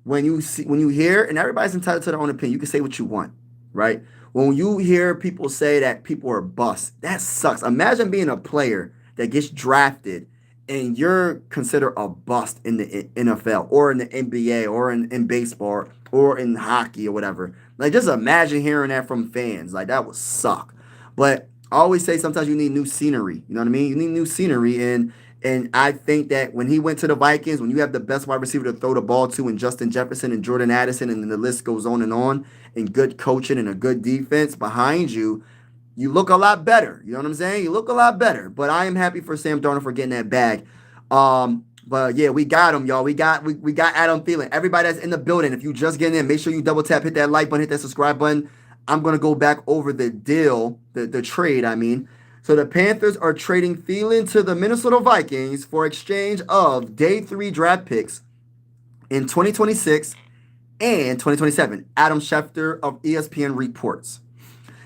Speaker 1: When you hear, and everybody's entitled to their own opinion, you can say what you want, right? When you hear people say that people are busts, that sucks. Imagine being a player that gets drafted and you're considered a bust in the NFL or in the NBA or in baseball or in hockey or whatever. Like, just imagine hearing that from fans. Like, that would suck. But I always say sometimes you need new scenery. You know what I mean? You need new scenery. And I think that when he went to the Vikings, when you have the best wide receiver to throw the ball to in Justin Jefferson and Jordan Addison, and then the list goes on, and good coaching and a good defense behind you, you look a lot better. You know what I'm saying? You look a lot better. But I am happy for Sam Darnold for getting that bag. But yeah, we got him, y'all. We got Adam Thielen. Everybody that's in the building, if you just get in, make sure you double tap, hit that like button, hit that subscribe button. I'm gonna go back over the deal, the trade, I mean. So the Panthers are trading Thielen to the Minnesota Vikings for exchange of day 3 draft picks in 2026 and 2027. Adam Schefter of ESPN reports.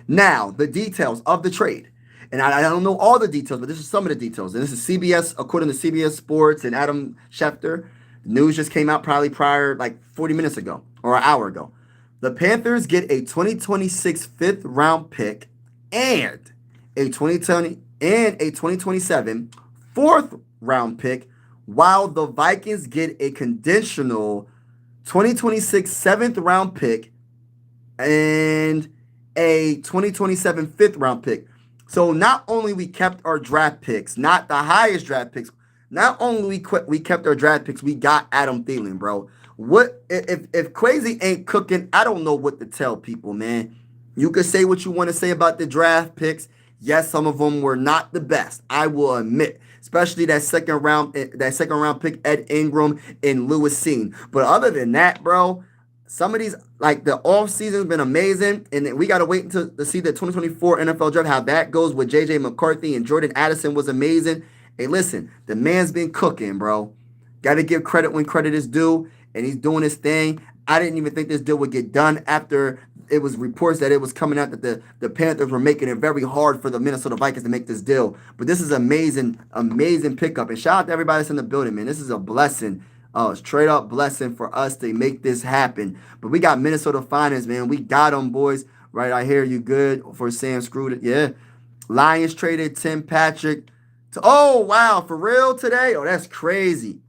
Speaker 1: Now, the details of the trade. And I don't know all the details, but this is some of the details. And this is CBS, according to CBS Sports and Adam Schefter. The news just came out probably prior, like 40 minutes ago or an hour ago. The Panthers get a 2026 fifth round pick and a 2020 and a 2027 fourth round pick, while the Vikings get a conditional 2026 seventh round pick and a 2027 fifth round pick. So not only we kept our draft picks, not the highest draft picks, not only we kept our draft picks, we got Adam Thielen, bro. What if Crazy ain't cooking? I don't know what to tell people, man. You could say what you want to say about the draft picks. Yes, some of them were not the best, I will admit. Especially that second round pick, Ed Ingram and Lewis Seen. But other than that, bro, some of these, like the offseason has been amazing. And we got to wait until to see the 2024 NFL draft, how that goes with JJ McCarthy and Jordan Addison was amazing. Hey, listen, the man's been cooking, bro. Got to give credit when credit is due. And he's doing his thing. I didn't even think this deal would get done after it was reports that it was coming out that the Panthers were making it very hard for the Minnesota Vikings to make this deal. But this is amazing, amazing pickup. And shout out to everybody that's in the building, man. This is a blessing. Straight up blessing for us to make this happen. But we got Minnesota Finance, man. We got them, boys. Right, I hear you good for Sam screwed it. Yeah. Lions traded Tim Patrick to, oh, wow, for real today? Oh, that's crazy.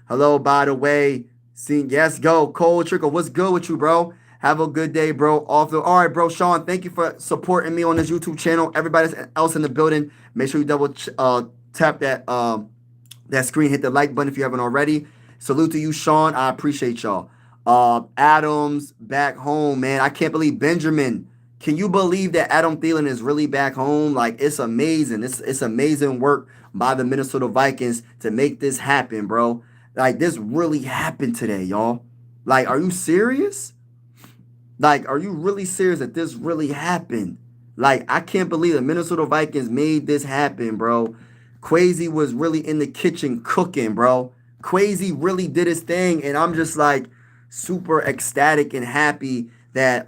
Speaker 1: Hello, by the way. Yes, go. Cole Trickle, what's good with you, bro? Have a good day, bro. All right, bro. Sean, thank you for supporting me on this YouTube channel. Everybody else in the building, make sure you double tap that screen. Hit the like button if you haven't already. Salute to you, Sean. I appreciate y'all. Adams back home, man. I can't believe Benjamin. Can you believe that Adam Thielen is really back home? Like, it's amazing. It's amazing work by the Minnesota Vikings to make this happen, bro. Like, this really happened today, y'all. Like, are you serious? Like, are you really serious that this really happened? Like, I can't believe the Minnesota Vikings made this happen, bro. Quasi was really in the kitchen cooking, bro. Quasi really did his thing, and I'm just like super ecstatic and happy that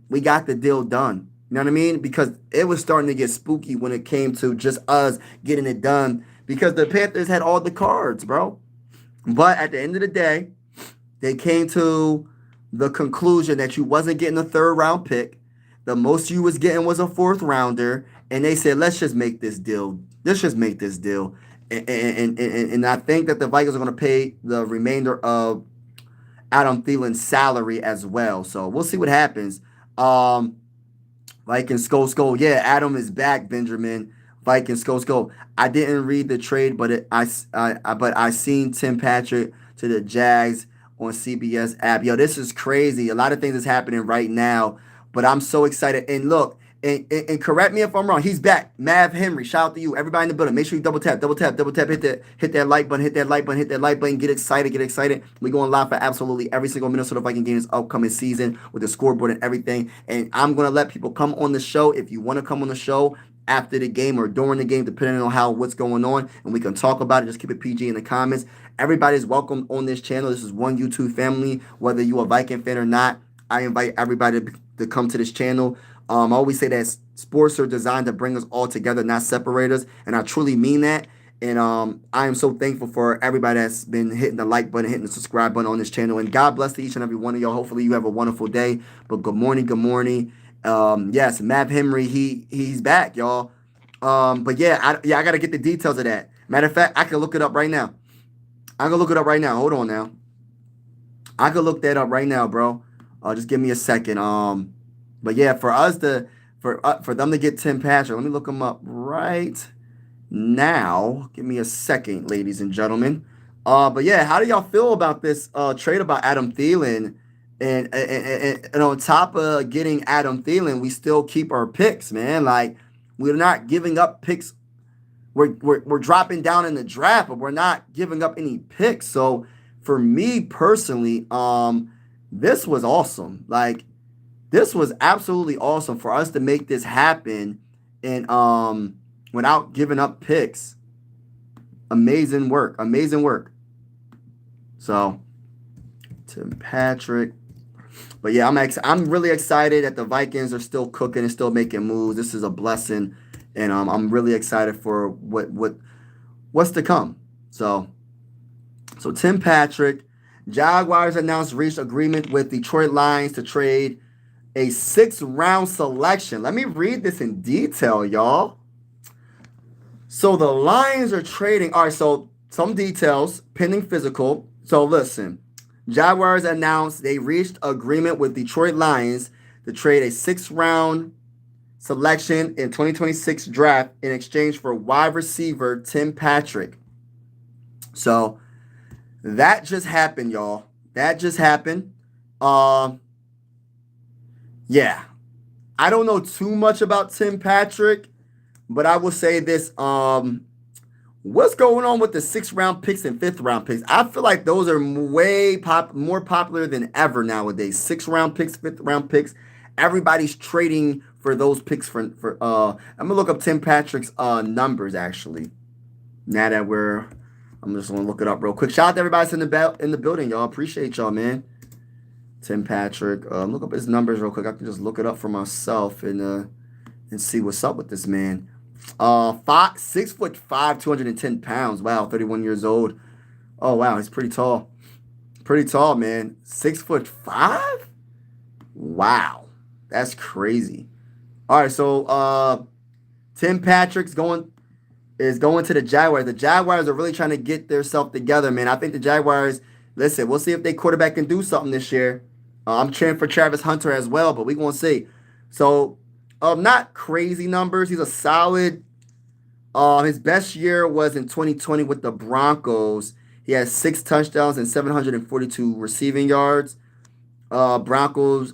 Speaker 1: we got the deal done. You know what I mean? Because it was starting to get spooky when it came to just us getting it done because the Panthers had all the cards, bro. But at the end of the day, they came to the conclusion that you wasn't getting a third-round pick. The most you was getting was a fourth-rounder, and they said, let's just make this deal. Let's just make this deal. And I think that the Vikings are going to pay the remainder of Adam Thielen's salary as well. So we'll see what happens. Vikings Skull. Yeah, Adam is back, Benjamin. Vikings Skull. I didn't read the trade, but I seen Tim Patrick to the Jags on CBS app. Yo, this is crazy. A lot of things is happening right now, but I'm so excited. And look, and correct me if I'm wrong. He's back. Mav Henry, shout out to you. Everybody in the building. Make sure you double tap. Hit that like button. Get excited. We going live for absolutely every single Minnesota Viking game this upcoming season with the scoreboard and everything. And I'm gonna let people come on the show if you want to come on the show after the game or during the game, depending on what's going on, and we can talk about it. Just keep it PG in the comments. Everybody's welcome on this channel. This is one YouTube family. Whether you're a Viking fan or not, I invite everybody to come to this channel. I always say that sports are designed to bring us all together, not separate us, and I truly mean that. And I am so thankful for everybody that's been hitting the like button, hitting the subscribe button on this channel. And God bless to each and every one of y'all. Hopefully you have a wonderful day. But good morning. Yes, Mav Henry, he's back, y'all. But yeah, I gotta get the details of that. Matter of fact, I can look it up right now. Hold on now. I can look that up right now, bro. Just give me a second. But yeah, for them to get Tim Patrick, let me look him up right now. Give me a second, ladies and gentlemen. But yeah, how do y'all feel about this trade about Adam Thielen? And on top of getting Adam Thielen, we still keep our picks, man. Like, we're not giving up picks. We're dropping down in the draft, but we're not giving up any picks. So for me personally, this was awesome. Like, this was absolutely awesome for us to make this happen and without giving up picks. Amazing work. So Tim Patrick. But yeah, I'm really excited that the Vikings are still cooking and still making moves. This is a blessing, and I'm really excited for what's to come. So Tim Patrick, Jaguars announced reached agreement with Detroit Lions to trade a 6th-round selection. Let me read this in detail, y'all. So the Lions are trading. All right, so some details, pending physical. So listen, Jaguars announced they reached agreement with Detroit Lions to trade a 6th-round selection in 2026 draft in exchange for wide receiver Tim Patrick. So that just happened, y'all. That just happened. Yeah, I don't know too much about Tim Patrick, but I will say this. What's going on with the 6th-round picks and 5th-round picks? I feel like those are more popular than ever nowadays. 6th-round picks, 5th-round picks. Everybody's trading for those picks for I'm going to look up Tim Patrick's numbers, actually. Now that I'm just going to look it up real quick. Shout out to everybody in the building, y'all. Appreciate y'all, man. Tim Patrick. Look up his numbers real quick. I can just look it up for myself and see what's up with this man. 6'5", 210 pounds. Wow, 31 years old. Oh wow, he's pretty tall. Pretty tall, man. 6'5". Wow, that's crazy. All right, so Tim Patrick's going to the Jaguars. The Jaguars are really trying to get themselves together, man. I think the Jaguars. Listen, we'll see if their quarterback can do something this year. I'm cheering for Travis Hunter as well, but we're going to see. So, not crazy numbers. He's a solid. His best year was in 2020 with the Broncos. He had 6 touchdowns and 742 receiving yards. Broncos,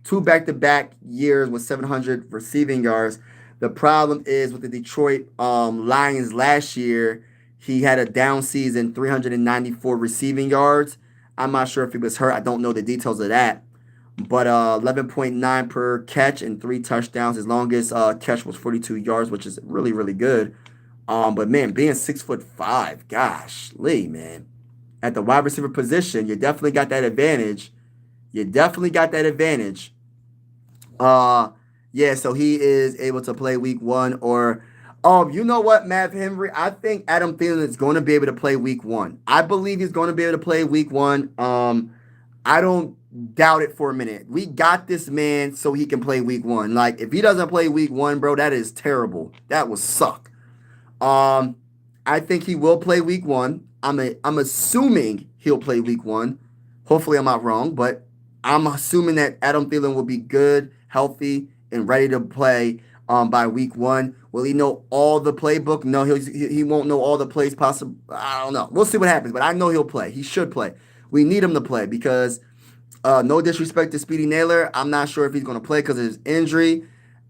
Speaker 1: 2 back-to-back years with 700 receiving yards. The problem is with the Detroit Lions last year, he had a down season, 394 receiving yards. I'm not sure if he was hurt. I don't know the details of that. But 11.9 per catch and 3 touchdowns. His longest catch was 42 yards, which is really, really good. But man, being 6'5", gosh, Lee, man. At the wide receiver position, you definitely got that advantage. Yeah, so he is able to play week 1 or you know what, Matt Henry? I think Adam Thielen is going to be able to play week 1. I believe he's going to be able to play week 1. I don't doubt it for a minute. We got this man so he can play week 1. Like, if he doesn't play week 1, bro, that is terrible. That would suck. I think he will play week 1. I'm assuming he'll play week 1. Hopefully I'm not wrong, but I'm assuming that Adam Thielen will be good, healthy, and ready to play by week 1. Will he know all the playbook? No, he won't know all the plays possible. I don't know. We'll see what happens, but I know he'll play. He should play. We need him to play because no disrespect to Speedy Naylor. I'm not sure if he's going to play because of his injury.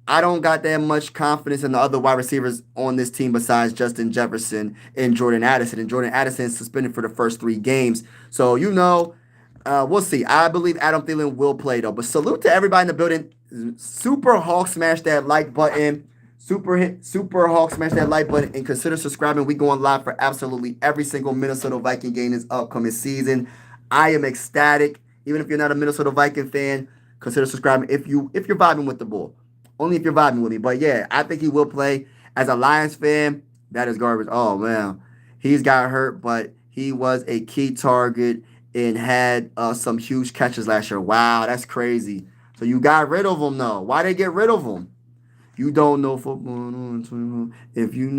Speaker 1: I don't got that much confidence in the other wide receivers on this team besides Justin Jefferson and Jordan Addison. And Jordan Addison is suspended for the first 3 games. So, we'll see. I believe Adam Thielen will play, though. But salute to everybody in the building. Super Hawk smash that like button. Super Hawk smash that like button and consider subscribing. We going live for absolutely every single Minnesota Viking game this upcoming season. I am ecstatic. Even if you're not a Minnesota Viking fan, consider subscribing if you're vibing with the bull. Only if you're vibing with me. But yeah, I think he will play. As a Lions fan, that is garbage. Oh man, he's got hurt, but he was a key target and had some huge catches last year. Wow, that's crazy. So you got rid of him, though. Why they get rid of him? You don't know football. If you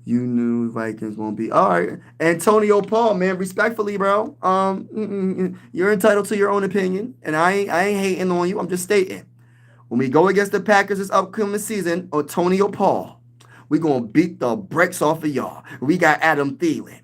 Speaker 1: knew Vikings won't be. All right. Antonio Paul, man, respectfully, bro. You're entitled to your own opinion, and I ain't hating on you. I'm just stating. When we go against the Packers this upcoming season, Antonio Paul, we going to beat the brakes off of y'all. We got Adam Thielen.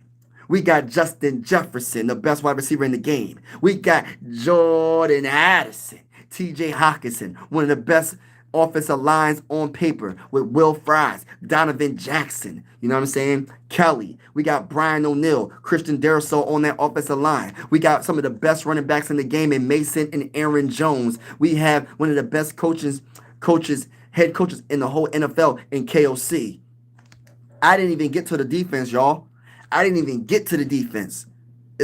Speaker 1: We got Justin Jefferson, the best wide receiver in the game. We got Jordan Addison, T.J. Hockenson, one of the best offensive lines on paper with Will Fries, Donovan Jackson, you know what I'm saying? Kelly. We got Brian O'Neill, Christian Darrisaw on that offensive line. We got some of the best running backs in the game in Mason and Aaron Jones. We have one of the best head coaches in the whole NFL in KOC. I didn't even get to the defense, y'all. It's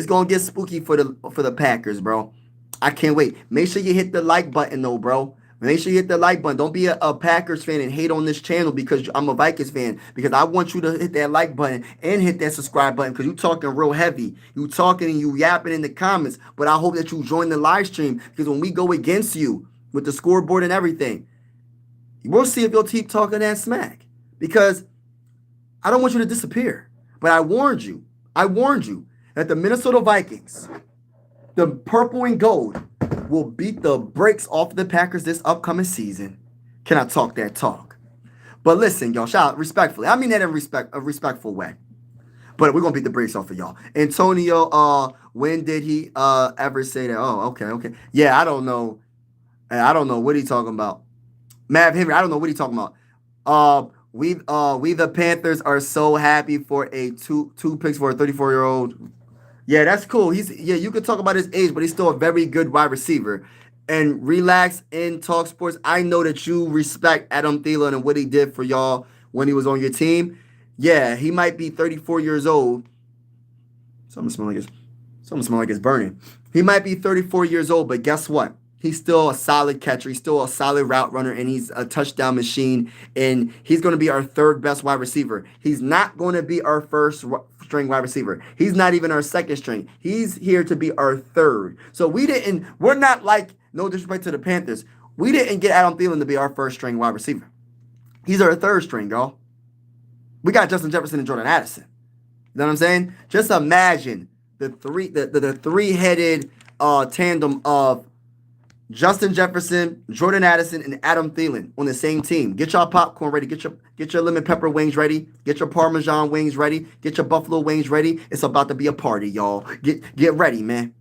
Speaker 1: gonna get spooky for the Packers, bro. I can't wait. Make sure you hit the like button, though, bro. Make sure you hit the like button. Don't be a Packers fan and hate on this channel because I'm a Vikings fan. Because I want you to hit that like button and hit that subscribe button because you talking real heavy. You talking and you yapping in the comments. But I hope that you join the live stream because when we go against you with the scoreboard and everything, we'll see if you'll keep talking that smack. Because I don't want you to disappear. But I warned you that the Minnesota Vikings, the purple and gold, will beat the brakes off the Packers this upcoming season. Can I talk that talk? But listen, y'all, shout out respectfully. I mean that in a respectful way. But we're going to beat the brakes off of y'all. Antonio, when did he ever say that? Oh, okay. Yeah, I don't know. What he talking about. Matt Henry, I don't know what he talking about. We the Panthers are so happy for a two picks for a 34-year-old. Yeah, that's cool. You could talk about his age, but he's still a very good wide receiver. And relax and talk sports. I know that you respect Adam Thielen and what he did for y'all when he was on your team. Yeah, he might be 34 years old. Something smell like it's burning. He might be 34 years old, but guess what? He's still a solid catcher. He's still a solid route runner, and he's a touchdown machine. And he's going to be our third best wide receiver. He's not going to be our first string wide receiver. He's not even our second string. He's here to be our third. So we're not like, no disrespect to the Panthers, we didn't get Adam Thielen to be our first string wide receiver. He's our third string, y'all. We got Justin Jefferson and Jordan Addison. You know what I'm saying? Just imagine the three-headed tandem of Justin Jefferson, Jordan Addison, and Adam Thielen on the same team. Get y'all popcorn ready. Get your lemon pepper wings ready. Get your Parmesan wings ready. Get your buffalo wings ready. It's about to be a party, y'all. Get ready, man.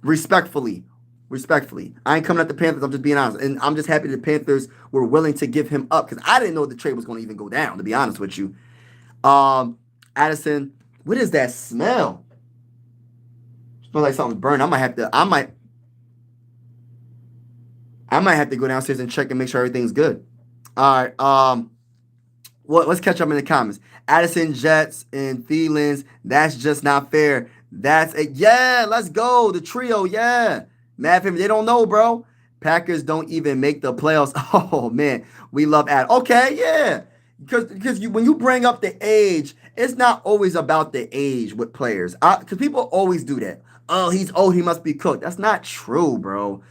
Speaker 1: Respectfully. I ain't coming at the Panthers. I'm just being honest. And I'm just happy the Panthers were willing to give him up because I didn't know the trade was going to even go down, to be honest with you. Addison, what is that smell? Smells like something's burned. I might have to go downstairs and check and make sure everything's good. All right. Let's catch up in the comments. Addison, Jets, and Thielen's. That's just not fair. Yeah, let's go. The trio, yeah. Mad Family, they don't know, bro. Packers don't even make the playoffs. Oh, man. We love Adam. Okay, yeah. Because when you bring up the age, it's not always about the age with players. Because people always do that. Oh, he's old. He must be cooked. That's not true, bro.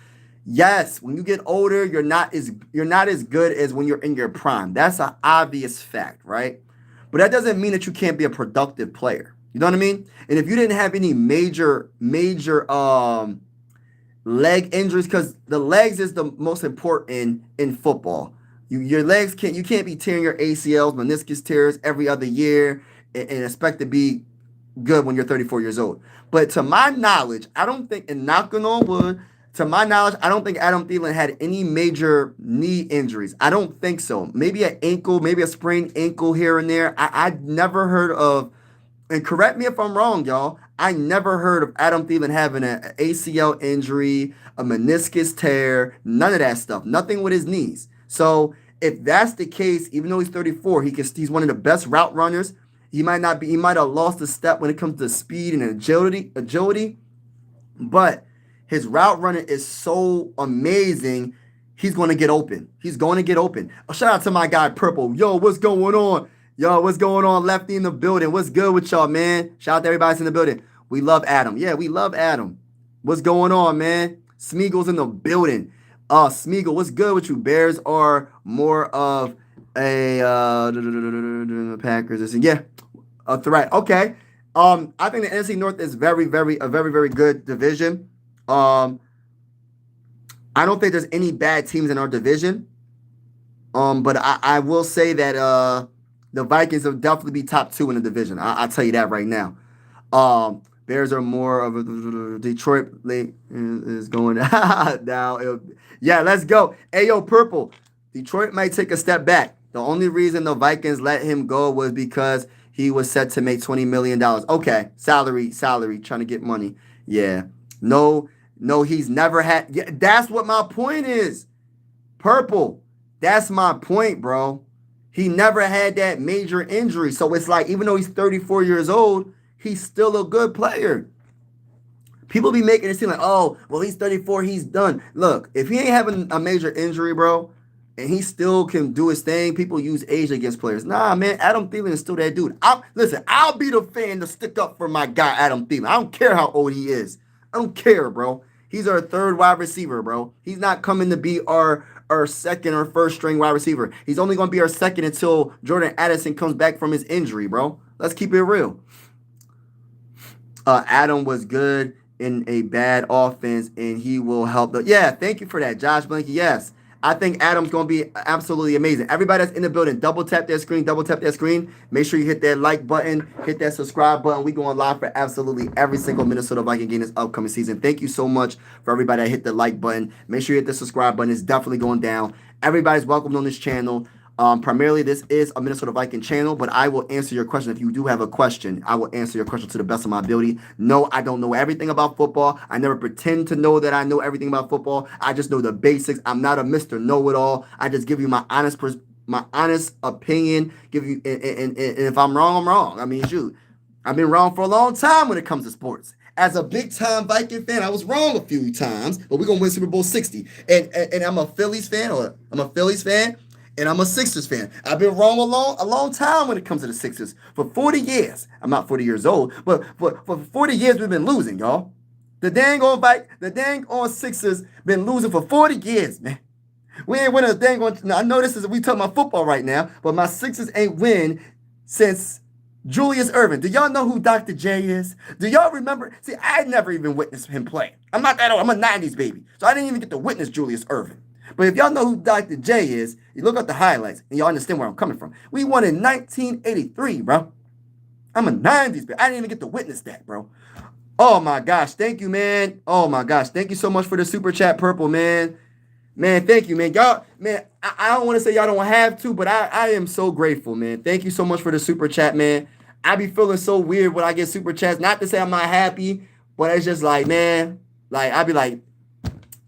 Speaker 1: Yes, when you get older, you're not as good as when you're in your prime. That's an obvious fact, right? But that doesn't mean that you can't be a productive player. You know what I mean? And if you didn't have any major leg injuries, because the legs is the most important in football. Your legs you can't be tearing your ACLs, meniscus tears every other year and expect to be good when you're 34 years old. But to my knowledge, I don't think, and knocking on wood, to my knowledge, I don't think Adam Thielen had any major knee injuries. I don't think so. Maybe an ankle, maybe a sprained ankle here and there. I'd never heard of, and correct me if I'm wrong, y'all, I never heard of Adam Thielen having an ACL injury, a meniscus tear, none of that stuff. Nothing with his knees. So if that's the case, even though he's 34, he's one of the best route runners. He might have lost a step when it comes to speed and agility, but his route running is so amazing. He's going to get open. Oh, shout out to my guy Purple. Yo, what's going on? Lefty in the building. What's good with y'all, man? Shout out to everybody in the building. We love Adam. Yeah, we love Adam. What's going on, man? Smeagol's in the building. Smeagol, what's good with you? Bears are more of a Packers. Yeah, a threat. Okay. I think the NFC North is very, very good division. I don't think there's any bad teams in our division. But I will say that the Vikings will definitely be top 2 in the division. I'll tell you that right now. Bears are more of a Detroit is going down. Yeah, let's go. Ayo, Purple. Detroit might take a step back. The only reason the Vikings let him go was because he was set to make $20 million. Okay, salary, trying to get money. Yeah. No, he's never had. Yeah, that's what my point is. Purple. That's my point, bro. He never had that major injury. So it's like, even though he's 34 years old, he's still a good player. People be making it seem like, oh, well, he's 34, he's done. Look, if he ain't having a major injury, bro, and he still can do his thing, people use age against players. Nah, man, Adam Thielen is still that dude. I'll be the fan to stick up for my guy, Adam Thielen. I don't care how old he is. I don't care, bro. He's our third wide receiver, bro. He's not coming to be our second or first string wide receiver. He's only going to be our second until Jordan Addison comes back from his injury, bro. Let's keep it real. Adam was good in a bad offense, and he will help. Yeah, thank you for that, Josh Blanky. Yes, I think Adam's going to be absolutely amazing. Everybody that's in the building, double tap that screen. Make sure you hit that like button, hit that subscribe button. We going live for absolutely every single Minnesota Viking game this upcoming season. Thank you so much for everybody that hit the like button. Make sure you hit the subscribe button. It's definitely going down. Everybody's welcome on this channel. Primarily, this is a Minnesota Viking channel, but I will answer your question. If you do have a question, I will answer your question to the best of my ability. No, I don't know everything about football. I never pretend to know that I know everything about football. I just know the basics. I'm not a Mr. Know-it-all. I just give you my honest opinion. Give you, and if I'm wrong, I'm wrong. I mean, shoot, I've been wrong for a long time when it comes to sports. as a big time Viking fan, I was wrong a few times, but we're gonna win Super Bowl 60. And I'm a Phillies fan, and I'm a Sixers fan. I've been wrong a long time when it comes to the Sixers. For 40 years, I'm not 40 years old, but for 40 years we've been losing, y'all. The dang on Sixers been losing for 40 years, man. We ain't winning a dang on. Now, I know this is we talking about football right now, but my Sixers ain't win since Julius Erving. Do y'all know who Dr. J is? Do y'all remember? See, I never even witnessed him play. I'm not that old. I'm a 90s baby. So I didn't even get to witness Julius Erving. But if y'all know who Dr. J is, you look at the highlights and y'all understand where I'm coming from. We won in 1983, bro. I'm a 90s baby. I didn't even get to witness that, bro. Oh my gosh. Thank you, man. Oh my gosh. Thank you so much for the super chat, Purple, man. Man, thank you, man. Y'all, man, I don't want to say y'all don't have to, but I am so grateful, man. Thank you so much for the super chat, man. I be feeling so weird when I get super chats. Not to say I'm not happy, but it's just like, man, like I be like,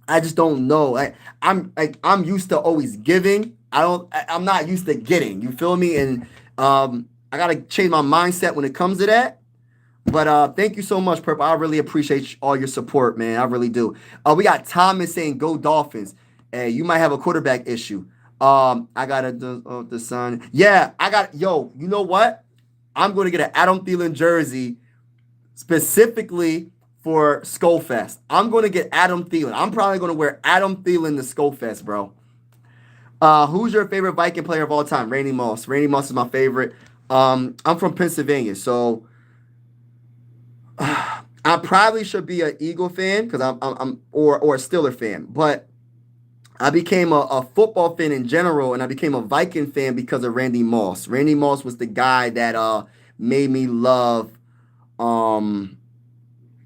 Speaker 1: I just don't know. I'm used to always giving. I'm not used to getting. You feel me? And I gotta change my mindset when it comes to that. But thank you so much, Purple. I really appreciate all your support, man. I really do. We got Thomas saying go Dolphins. Hey, you might have a quarterback issue. I got the son. Yeah, yo, you know what? I'm going to get an Adam Thielen jersey specifically for Skullfest. I'm going to get Adam Thielen. I'm probably going to wear Adam Thielen to Skullfest, bro. Who's your favorite Viking player of all time? Randy Moss. Randy Moss is my favorite. I'm from Pennsylvania, so I probably should be an Eagle fan because I'm or a Steeler fan, but I became a football fan in general, and I became a Viking fan because of Randy Moss. Randy Moss was the guy that made me love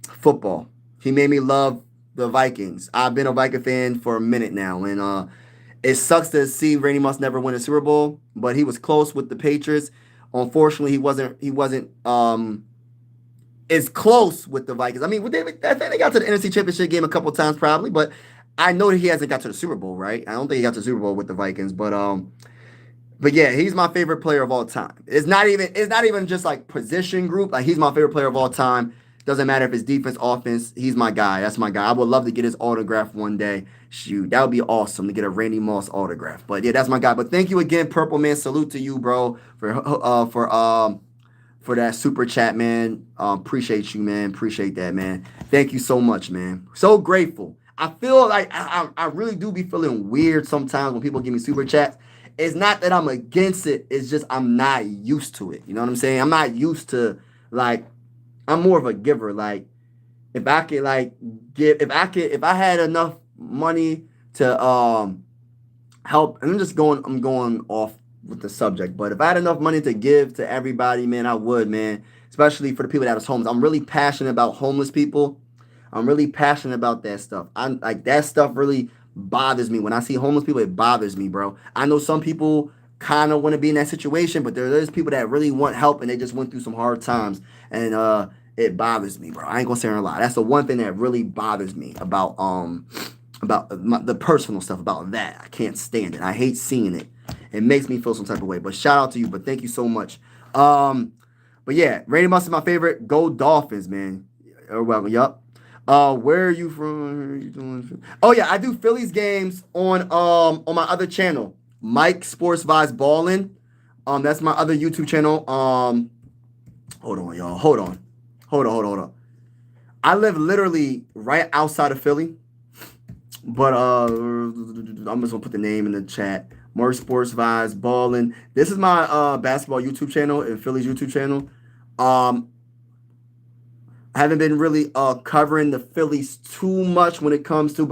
Speaker 1: football. He made me love the Vikings. I've been a Viking fan for a minute now, and it sucks to see Randy Moss never win a Super Bowl, but he was close with the Patriots. Unfortunately, he wasn't is close with the Vikings. I mean, I think they got to the NFC Championship game a couple times probably, but I know that he hasn't got to the Super Bowl, right? I don't think he got to the Super Bowl with the Vikings, but yeah, he's my favorite player of all time. It's not even just like position group. Like he's my favorite player of all time. Doesn't matter if it's defense, offense. He's my guy. That's my guy. I would love to get his autograph one day. Shoot, that would be awesome to get a Randy Moss autograph. But yeah, that's my guy. But thank you again, Purple Man. Salute to you, bro, for that super chat, man. Appreciate you, man. Appreciate that, man. Thank you so much, man. So grateful. I feel like I really do be feeling weird sometimes when people give me super chats. It's not that I'm against it. It's just I'm not used to it. You know what I'm saying? I'm not used to like I'm more of a giver. Like if I could like give if I had enough money to help, and I'm going off with the subject, but if I had enough money to give to everybody, man, I would, man. Especially for the people that is homeless. I'm really passionate about homeless people. I'm really passionate about that stuff. I'm like that stuff really bothers me. When I see homeless people, it bothers me, bro. I know some people kind of want to be in that situation, but there's people that really want help and they just went through some hard times. And it bothers me, bro. I ain't gonna say a lot. That's the one thing that really bothers me about the personal stuff about that. I can't stand it. I hate seeing it. It makes me feel some type of way. But shout out to you. But thank you so much. But yeah, Randy Moss is my favorite. Go Dolphins, man. You're welcome. Yup. Where are you from? Oh yeah, I do Phillies games on my other channel, Mike Sports Vibes Ballin'. That's my other YouTube channel. Hold on, y'all. Hold on. I live literally right outside of Philly, but I'm just gonna put the name in the chat. More Sports Vibes Ballin'. This is my basketball YouTube channel and Philly's YouTube channel. I haven't been really covering the Phillies too much when it comes to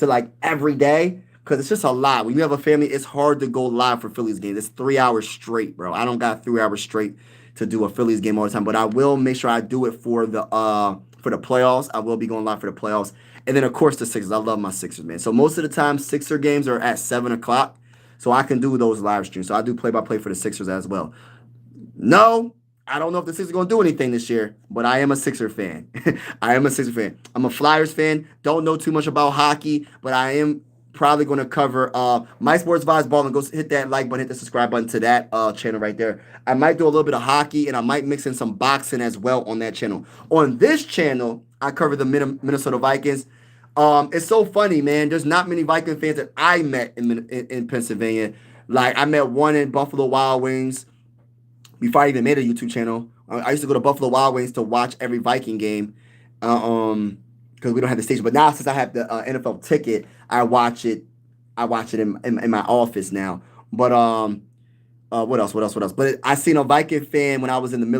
Speaker 1: like every day because it's just a lot. When you have a family, it's hard to go live for Phillies games. It's 3 hours straight, bro. I don't got 3 hours straight to do a Phillies game all the time, but I will make sure I do it for the playoffs. I will be going live for the playoffs, and then of course the Sixers. I love my Sixers, man. So most of the time, Sixer games are at 7:00, so I can do those live streams. So I do play-by-play for the Sixers as well. No, I don't know if the Sixers are going to do anything this year, but I am a Sixer fan. I am a Sixer fan. I'm a Flyers fan. Don't know too much about hockey, but I am probably going to cover My Sports Vibes Ball, and go hit that like button, hit the subscribe button to that channel right there. I might do a little bit of hockey, and I might mix in some boxing as well on that channel. On this channel, I cover the Minnesota Vikings. It's so funny, man. There's not many Viking fans that I met in Pennsylvania. Like, I met one in Buffalo Wild Wings before I even made a YouTube channel. I used to go to Buffalo Wild Wings to watch every Viking game. Because we don't have the station. But now, since I have the NFL ticket, I watch it. In my office now. But what else? But I seen a Viking fan when I was in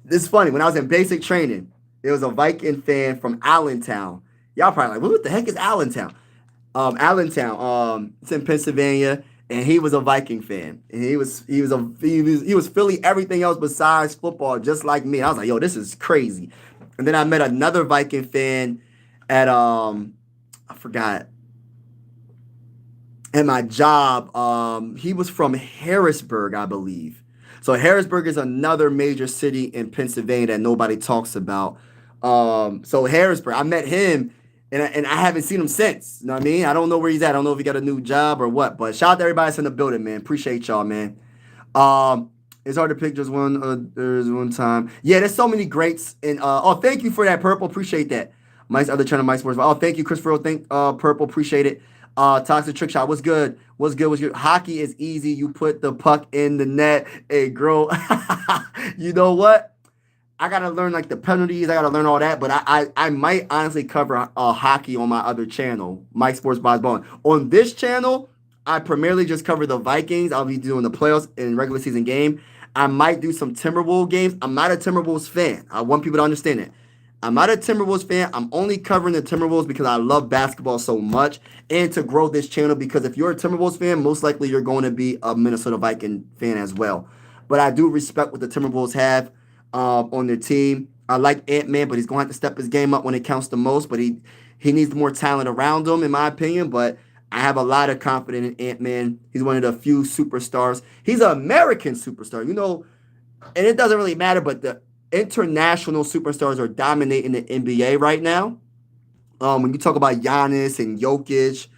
Speaker 1: this is funny, when I was in basic training. There was a Viking fan from Allentown. Y'all probably like, what the heck is Allentown? Allentown. It's in Pennsylvania, and he was a Viking fan. And he was Philly everything else besides football, just like me. I was like, yo, this is crazy. And then I met another Viking fan at I forgot, at my job. He was from Harrisburg, I believe. So Harrisburg is another major city in Pennsylvania that nobody talks about. So Harrisburg, I met him, and I haven't seen him since. You know what I mean? I don't know where he's at. I don't know if he got a new job or what. But shout out to everybody that's in the building, man. Appreciate y'all, man. It's hard to pick just one. There's one time. Yeah, there's so many greats. And thank you for that, Purple. Appreciate that. Mike's other channel, Mike Sports. Oh, thank you, Christopher. Thank Purple. Appreciate it. Toxic Trick Shot. What's good? What's good? Hockey is easy. You put the puck in the net. Hey, girl. You know what? I gotta learn like the penalties. I gotta learn all that. But I might honestly cover hockey on my other channel, Mike Sports Ball. On this channel, I primarily just cover the Vikings. I'll be doing the playoffs and regular season game. I might do some Timberwolves games. I'm not a Timberwolves fan. I want people to understand it. I'm not a Timberwolves fan. I'm only covering the Timberwolves because I love basketball so much, and to grow this channel, because if you're a Timberwolves fan, most likely you're going to be a Minnesota Viking fan as well. But I do respect what the Timberwolves have on their team. I like Ant-Man, but he's going to have to step his game up when it counts the most. But he needs more talent around him, in my opinion. But I have a lot of confidence in Ant-Man. He's one of the few superstars. He's an American superstar, you know, and it doesn't really matter, but the international superstars are dominating the NBA right now. When you talk about Giannis and Jokic,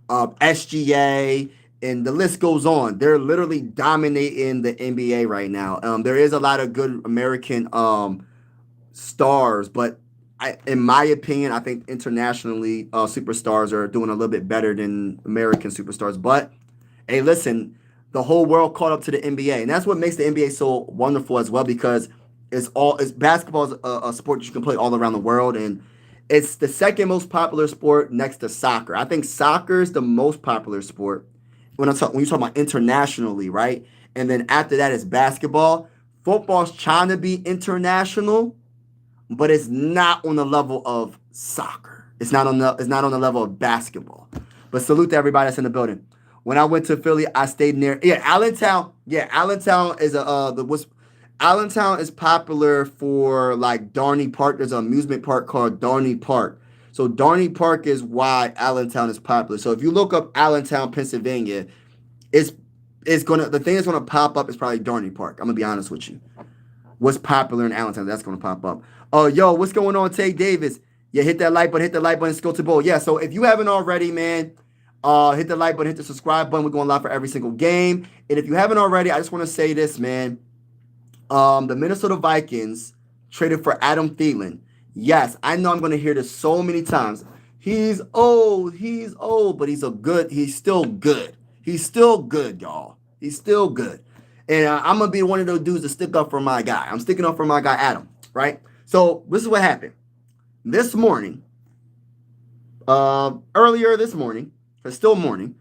Speaker 1: SGA, and the list goes on, they're literally dominating the NBA right now. There is a lot of good American stars, but in my opinion, I think internationally superstars are doing a little bit better than American superstars. But hey, listen, the whole world caught up to the NBA, and that's what makes the NBA so wonderful as well, because basketball is a sport you can play all around the world, and it's the second most popular sport next to soccer. I think soccer is the most popular sport when you talk about internationally, right? And then after that is basketball. Football's trying to be international, but it's not on the level of soccer. It's not on the level of basketball. But salute to everybody that's in the building. When I went to Philly, I stayed near Allentown. Yeah, Allentown is Allentown is popular for like Darney Park. There's an amusement park called Darney Park. So Darney Park is why Allentown is popular. So if you look up Allentown, Pennsylvania, the thing that's gonna pop up is probably Darney Park. I'm gonna be honest with you. What's popular in Allentown? That's gonna pop up. Oh, yo, what's going on, Tay Davis? Yeah, hit that like button, let's go to bowl. Yeah, so if you haven't already, man, hit the like button, hit the subscribe button. We're going live for every single game. And if you haven't already, I just want to say this, man. The Minnesota Vikings traded for Adam Thielen. Yes, I know I'm going to hear this so many times. He's old, but he's still good. He's still good, y'all. He's still good. And I'm going to be one of those dudes to stick up for my guy. I'm sticking up for my guy, Adam, right? So this is what happened. This morning, earlier this morning, it's still morning,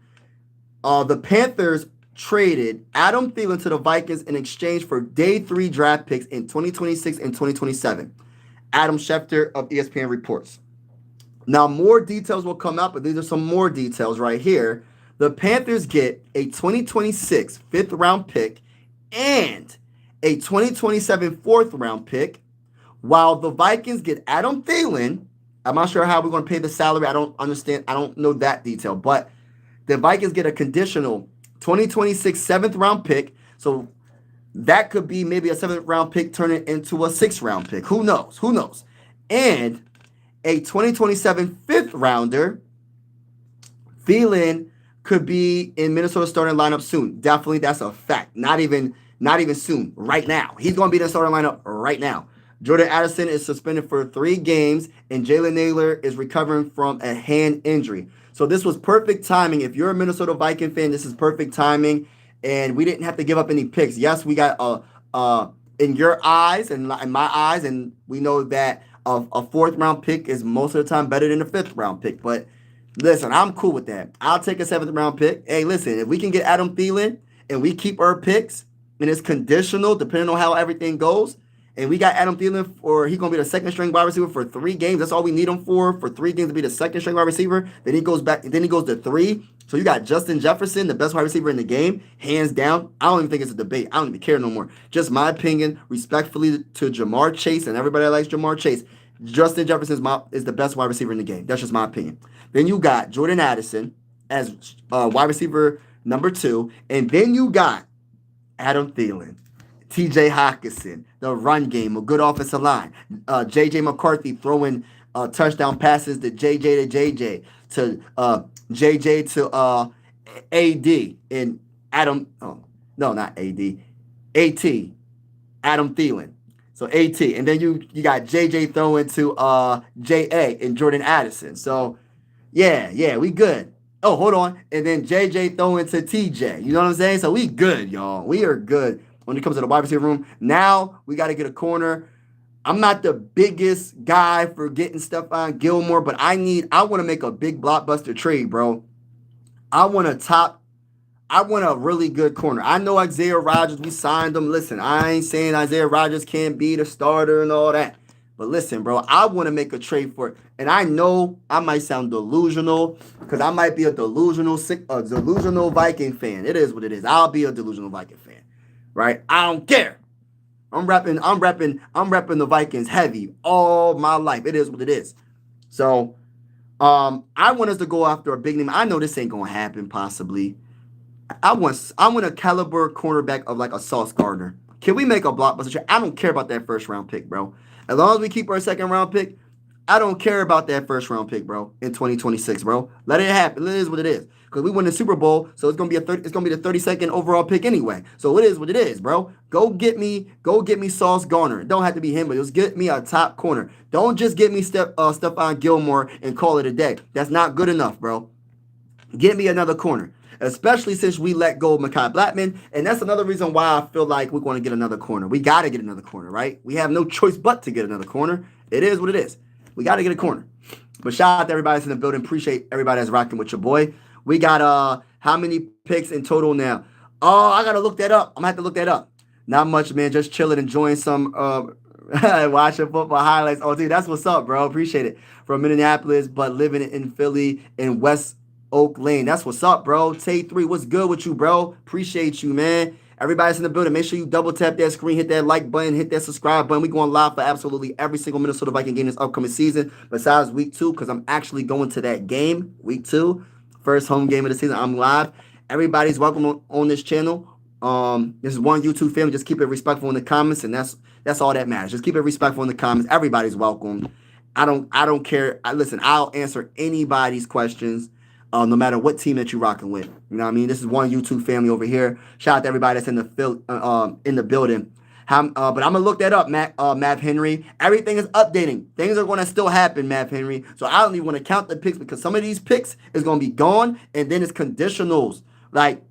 Speaker 1: the Panthers traded Adam Thielen to the Vikings in exchange for day 3 draft picks in 2026 and 2027. Adam Schefter of ESPN reports. Now, more details will come out, but these are some more details right here. The Panthers get a 2026 5th-round pick and a 2027 4th-round pick, while the Vikings get Adam Thielen. I'm not sure how we're going to pay the salary. I don't understand. I don't know that detail. But the Vikings get a conditional 2026 7th-round pick. So that could be maybe a 7th-round pick turning into a 6th-round pick. Who knows? And a 2027 5th-rounder Thielen could be in Minnesota starting lineup soon. Definitely, that's a fact. Not even soon. Right now, he's going to be in the starting lineup right now. Jordan Addison is suspended for 3 games, and Jalen Naylor is recovering from a hand injury. So this was perfect timing. If you're a Minnesota Viking fan, this is perfect timing, and we didn't have to give up any picks. Yes, we got in your eyes and in my eyes, and we know that a 4th round pick is most of the time better than a 5th round pick. But listen, I'm cool with that. I'll take a 7th round pick. Hey, listen, if we can get Adam Thielen and we keep our picks, and it's conditional depending on how everything goes, and we got Adam Thielen he's going to be the 2nd string wide receiver for 3 games. That's all we need him for 3 games to be the 2nd string wide receiver. Then he goes to 3. So you got Justin Jefferson, the best wide receiver in the game, hands down. I don't even think it's a debate. I don't even care no more. Just my opinion, respectfully to Jamar Chase and everybody that likes Jamar Chase. Justin Jefferson is the best wide receiver in the game. That's just my opinion. Then you got Jordan Addison as wide receiver number 2. And then you got Adam Thielen, TJ Hockenson, the run game, a good offensive line. JJ McCarthy throwing touchdown passes to JJ to JJ to AD and Adam. Oh, no, not AD. AT. Adam Thielen. So AT. And then you got JJ throwing to JA and Jordan Addison. So, yeah, we good. Oh, hold on. And then JJ throwing to TJ. You know what I'm saying? So we good, y'all. We are good when it comes to the wide receiver room. Now we got to get a corner. I'm not the biggest guy for getting Stephon Gilmore, but I want to make a big blockbuster trade, bro. I want a really good corner. I know Isaiah Rodgers, we signed him. Listen, I ain't saying Isaiah Rodgers can't be the starter and all that. But listen, bro, I want to make a trade for it. And I know I might sound delusional because I might be a delusional Viking fan. It is what it is. I'll be a delusional Viking fan, right? I don't care. I'm repping the Vikings heavy all my life. It is what it is. So, I want us to go after a big name. I know this ain't gonna happen possibly. I want a caliber cornerback of like a Sauce Gardner. Can we make a blockbuster trade? I don't care about that 1st round pick, bro. As long as we keep our 2nd round pick, I don't care about that 1st round pick, bro, in 2026, bro. Let it happen. It is what it is. Because we win the Super Bowl, so it's gonna be the 32nd overall pick anyway. So it is what it is, bro. Go get me Sauce Gardner. It don't have to be him, but just get me a top corner. Don't just get me Stephon Gilmore and call it a day. That's not good enough, bro. Get me another corner. Especially since we let go of Mekhi Blackman. And that's another reason why I feel like we're going to get another corner. We got to get another corner, right? We have no choice but to get another corner. It is what it is. We got to get a corner. But shout out to everybody that's in the building. Appreciate everybody that's rocking with your boy. We got how many picks in total now? Oh, I got to look that up. I'm going to have to look that up. Not much, man. Just chilling, enjoying some watching football highlights. Oh, dude, that's what's up, bro. Appreciate it. From Minneapolis, but living in Philly in West Oak Lane. That's what's up, bro. Tay3, what's good with you, bro? Appreciate you, man. Everybody's in the building. Make sure you double tap that screen, hit that like button, hit that subscribe button. We going live for absolutely every single Minnesota Viking game this upcoming season, besides week 2, because I'm actually going to that game, week 2, first home game of the season. I'm live. Everybody's welcome on this channel. This is one YouTube family. Just keep it respectful in the comments, and that's all that matters. Just keep it respectful in the comments. Everybody's welcome. I don't care. Listen, I'll answer anybody's questions. No matter what team that you're rocking with. You know what I mean? This is one YouTube family over here. Shout out to everybody that's in the building. But I'm going to look that up, Mav Henry. Everything is updating. Things are going to still happen, Mav Henry. So I don't even want to count the picks because some of these picks is going to be gone, and then it's conditionals. Like,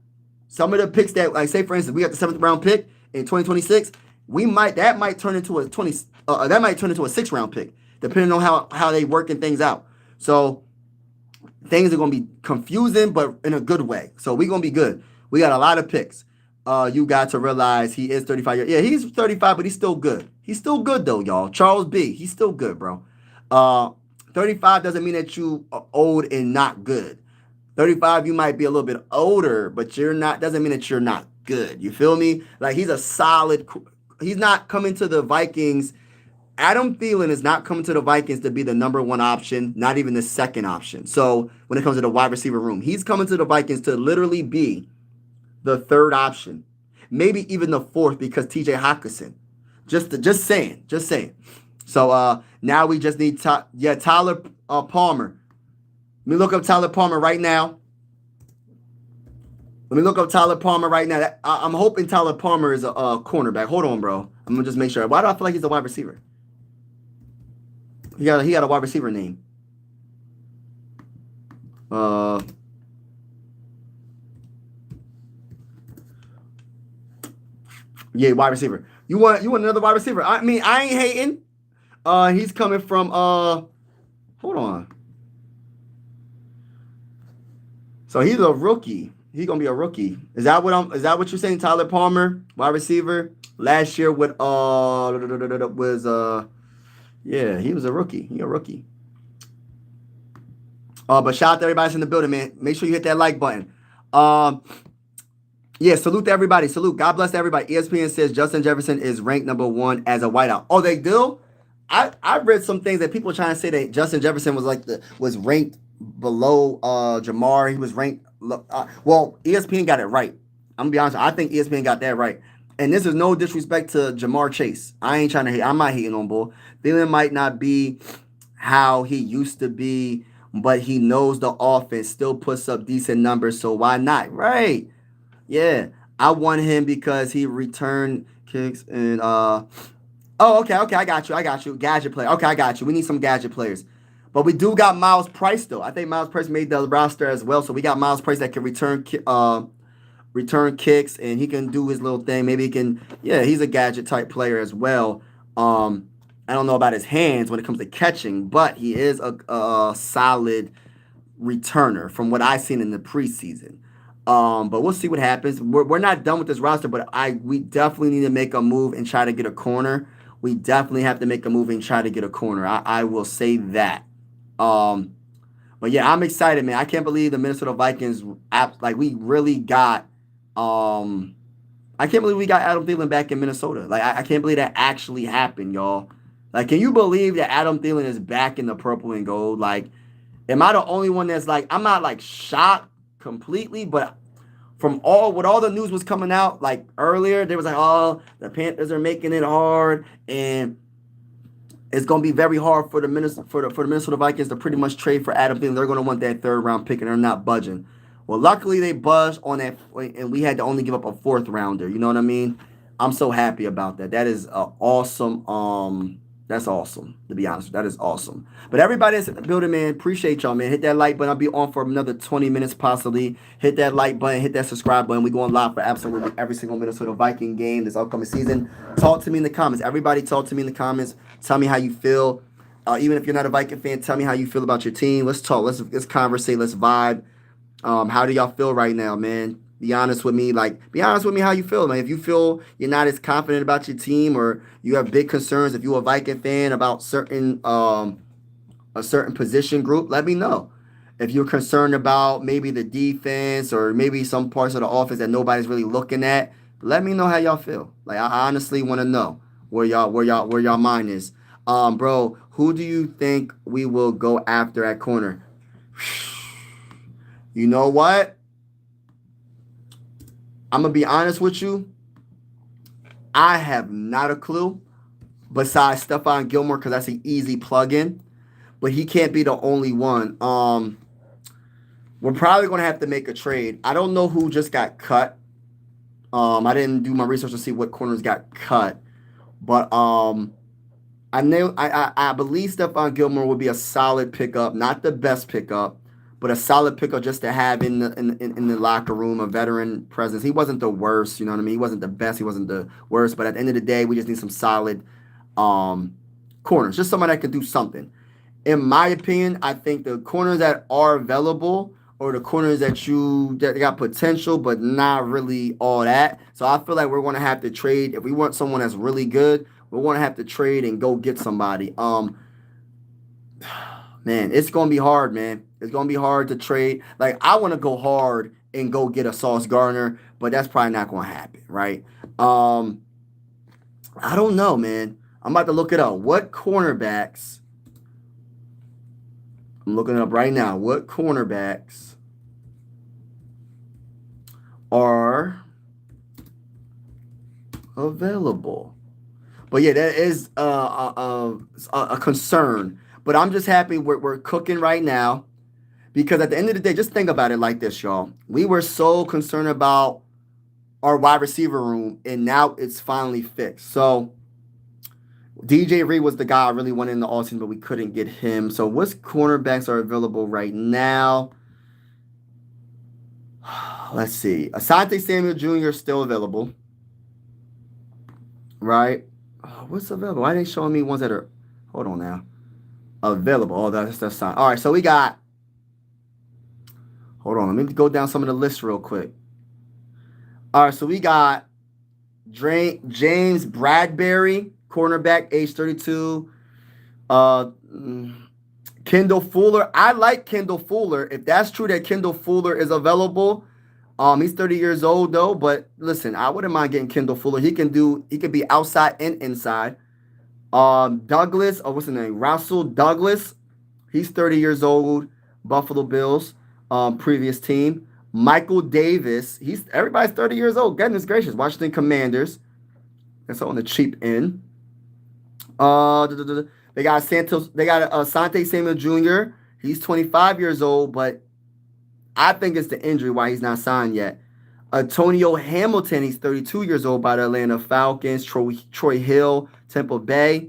Speaker 1: some of the picks that, like, say, for instance, we got the 7th round pick in 2026. That might turn into a 6th round pick, depending on how they working things out. So things are going to be confusing, but in a good way. So we're going to be good. We got a lot of picks. You got to realize he is 35 years. Yeah, he's 35, but he's still good. He's still good, though, y'all. Charles B., he's still good, bro. 35 doesn't mean that you are old and not good. 35, you might be a little bit older, but doesn't mean that you're not good. You feel me? Like, he's not coming to the Vikings. Adam Thielen is not coming to the Vikings to be the number 1 option, not even the 2nd option. So when it comes to the wide receiver room, he's coming to the Vikings to literally be the 3rd option, maybe even the 4th because TJ Hockenson. Just saying. So now we just need Tyler Palmer. Let me look up Tyler Palmer right now. Let me look up Tyler Palmer right now. I'm hoping Tyler Palmer is a cornerback. Hold on, bro. I'm gonna just make sure. Why do I feel like he's a wide receiver? He got a wide receiver name. Yeah, wide receiver. You want another wide receiver? I mean, I ain't hating. He's coming from hold on. So he's a rookie. He's gonna be a rookie. Is that what you're saying? Tyler Palmer, wide receiver. Last year with was yeah, he was a rookie. He a rookie. But shout out to everybody that's in the building, man. Make sure you hit that like button. Um, yeah, salute to everybody. Salute. God bless everybody. ESPN says Justin Jefferson is ranked #1 as a wideout. Oh, they do? I read some things that people are trying to say that Justin Jefferson was ranked below Jamar. He was ranked well, ESPN got it right. I'm gonna be honest. I think ESPN got that right. And this is no disrespect to Jamar Chase. I ain't trying to hate. I'm not hating on Bull. Thielen might not be how he used to be, but he knows the offense, still puts up decent numbers, so why not? Right. Yeah. I want him because he returned kicks and oh, okay, I got you. Gadget player. Okay, I got you. We need some gadget players. But we do got Miles Price though. I think Miles Price made the roster as well. So we got Miles Price that can return kicks and he can do his little thing. Maybe he can he's a gadget type player as well. I don't know about his hands when it comes to catching, but he is a solid returner from what I've seen in the preseason. But we'll see what happens. We're not done with this roster, but we definitely need to make a move and try to get a corner. We definitely have to make a move and try to get a corner. I will say that. Um, but yeah, I'm excited, man. I can't believe the Minnesota Vikings we really got I can't believe we got Adam Thielen back in Minnesota. Like I can't believe that actually happened, y'all. Like, can you believe that Adam Thielen is back in the purple and gold? Like, am I the only one that's like, I'm not like shocked completely, but from all the news was coming out like earlier, they was like, oh, the Panthers are making it hard, and it's gonna be very hard for the Minnesota Vikings to pretty much trade for Adam Thielen. They're gonna want that 3rd round pick, and they're not budging. Well, luckily they buzzed on that, and we had to only give up a 4th rounder. You know what I mean? I'm so happy about that. That is awesome. That's awesome, to be honest. That is awesome. But everybody that's in the building, man, appreciate y'all, man. Hit that like button. I'll be on for another 20 minutes possibly. Hit that like button. Hit that subscribe button. We going live for absolutely every single Minnesota Viking game this upcoming season. Talk to me in the comments. Everybody talk to me in the comments. Tell me how you feel. Even if you're not a Viking fan, tell me how you feel about your team. Let's talk. Let's conversate. Let's vibe. How do y'all feel right now, man? Be honest with me. Be honest with me how you feel, man. If you feel you're not as confident about your team or you have big concerns, if you're a Viking fan about a certain position group, let me know. If you're concerned about maybe the defense or maybe some parts of the offense that nobody's really looking at, let me know how y'all feel. Like I honestly want to know where y'all mind is. Bro, who do you think we will go after at corner? You know what? I'm going to be honest with you. I have not a clue besides Stephon Gilmore because that's an easy plug-in. But he can't be the only one. We're probably going to have to make a trade. I don't know who just got cut. I didn't do my research to see what corners got cut. But I believe Stephon Gilmore would be a solid pickup. Not the best pickup, but a solid pickup just to have in the locker room, a veteran presence. He wasn't the worst, you know what I mean? He wasn't the best, he wasn't the worst, but at the end of the day, we just need some solid corners, just someone that can do something. In my opinion, I think the corners that are available or the corners that got potential but not really all that. So I feel like we're going to have to trade. If we want someone that's really good, we're going to have to trade and go get somebody. Man, it's going to be hard, man. It's going to be hard to trade. Like, I want to go hard and go get a Sauce Gardner, but that's probably not going to happen, right? I don't know, man. I'm about to look it up. What cornerbacks? I'm looking it up right now. What cornerbacks are available? But yeah, that is a concern. But I'm just happy we're cooking right now Because at the end of the day, just think about it like this, y'all. We were so concerned about our wide receiver room, and now it's finally fixed. So DJ Reed was the guy I really wanted in the offseason, but we couldn't get him. So what cornerbacks are available right now? Let's see. Asante Samuel Jr. is still available. Right? What's available? Why are they showing me ones that are... Hold on now. Available. Oh, that's fine. All right, so we got... Hold on. Let me go down some of the lists real quick. All right, so we got James Bradbury, cornerback, age 32. Kendall Fuller. I like Kendall Fuller. If that's true that Kendall Fuller is available, he's 30 years old though. But listen, I wouldn't mind getting Kendall Fuller. He can be outside and inside. Douglas, what's his name? Russell Douglas. He's 30 years old. Buffalo Bills, previous team. Michael Davis. Everybody's 30 years old. Goodness gracious. Washington Commanders. That's on the cheap end. They got Asante Samuel Jr. He's 25 years old, but I think it's the injury why he's not signed yet. Antonio Hamilton, he's 32 years old by the Atlanta Falcons. Troy Hill, Tampa Bay.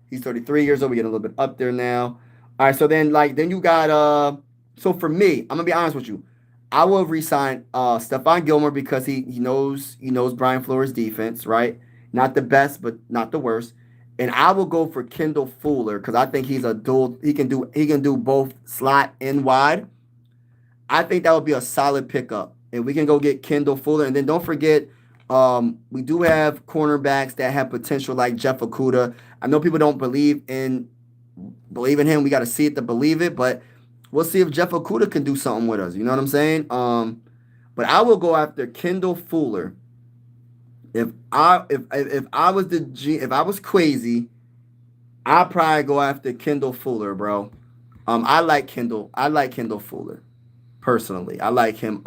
Speaker 1: He's 33 years old. We're getting a little bit up there now. All right, so then you got so for me, I'm gonna be honest with you. I will re-sign Stephon Gilmore because he knows Brian Flores' defense, right? Not the best, but not the worst. And I will go for Kendall Fuller because I think he's a dual. He can do both slot and wide. I think that would be a solid pickup, and we can go get Kendall Fuller. And then don't forget, we do have cornerbacks that have potential like Jeff Okudah. I know people don't believe in him. We got to see it to believe it, but we'll see if Jeff Okudah can do something with us. You know what I'm saying? But I will go after Kendall Fuller. If I was crazy, I'd probably go after Kendall Fuller, bro. I like Kendall Fuller. Personally. I like him.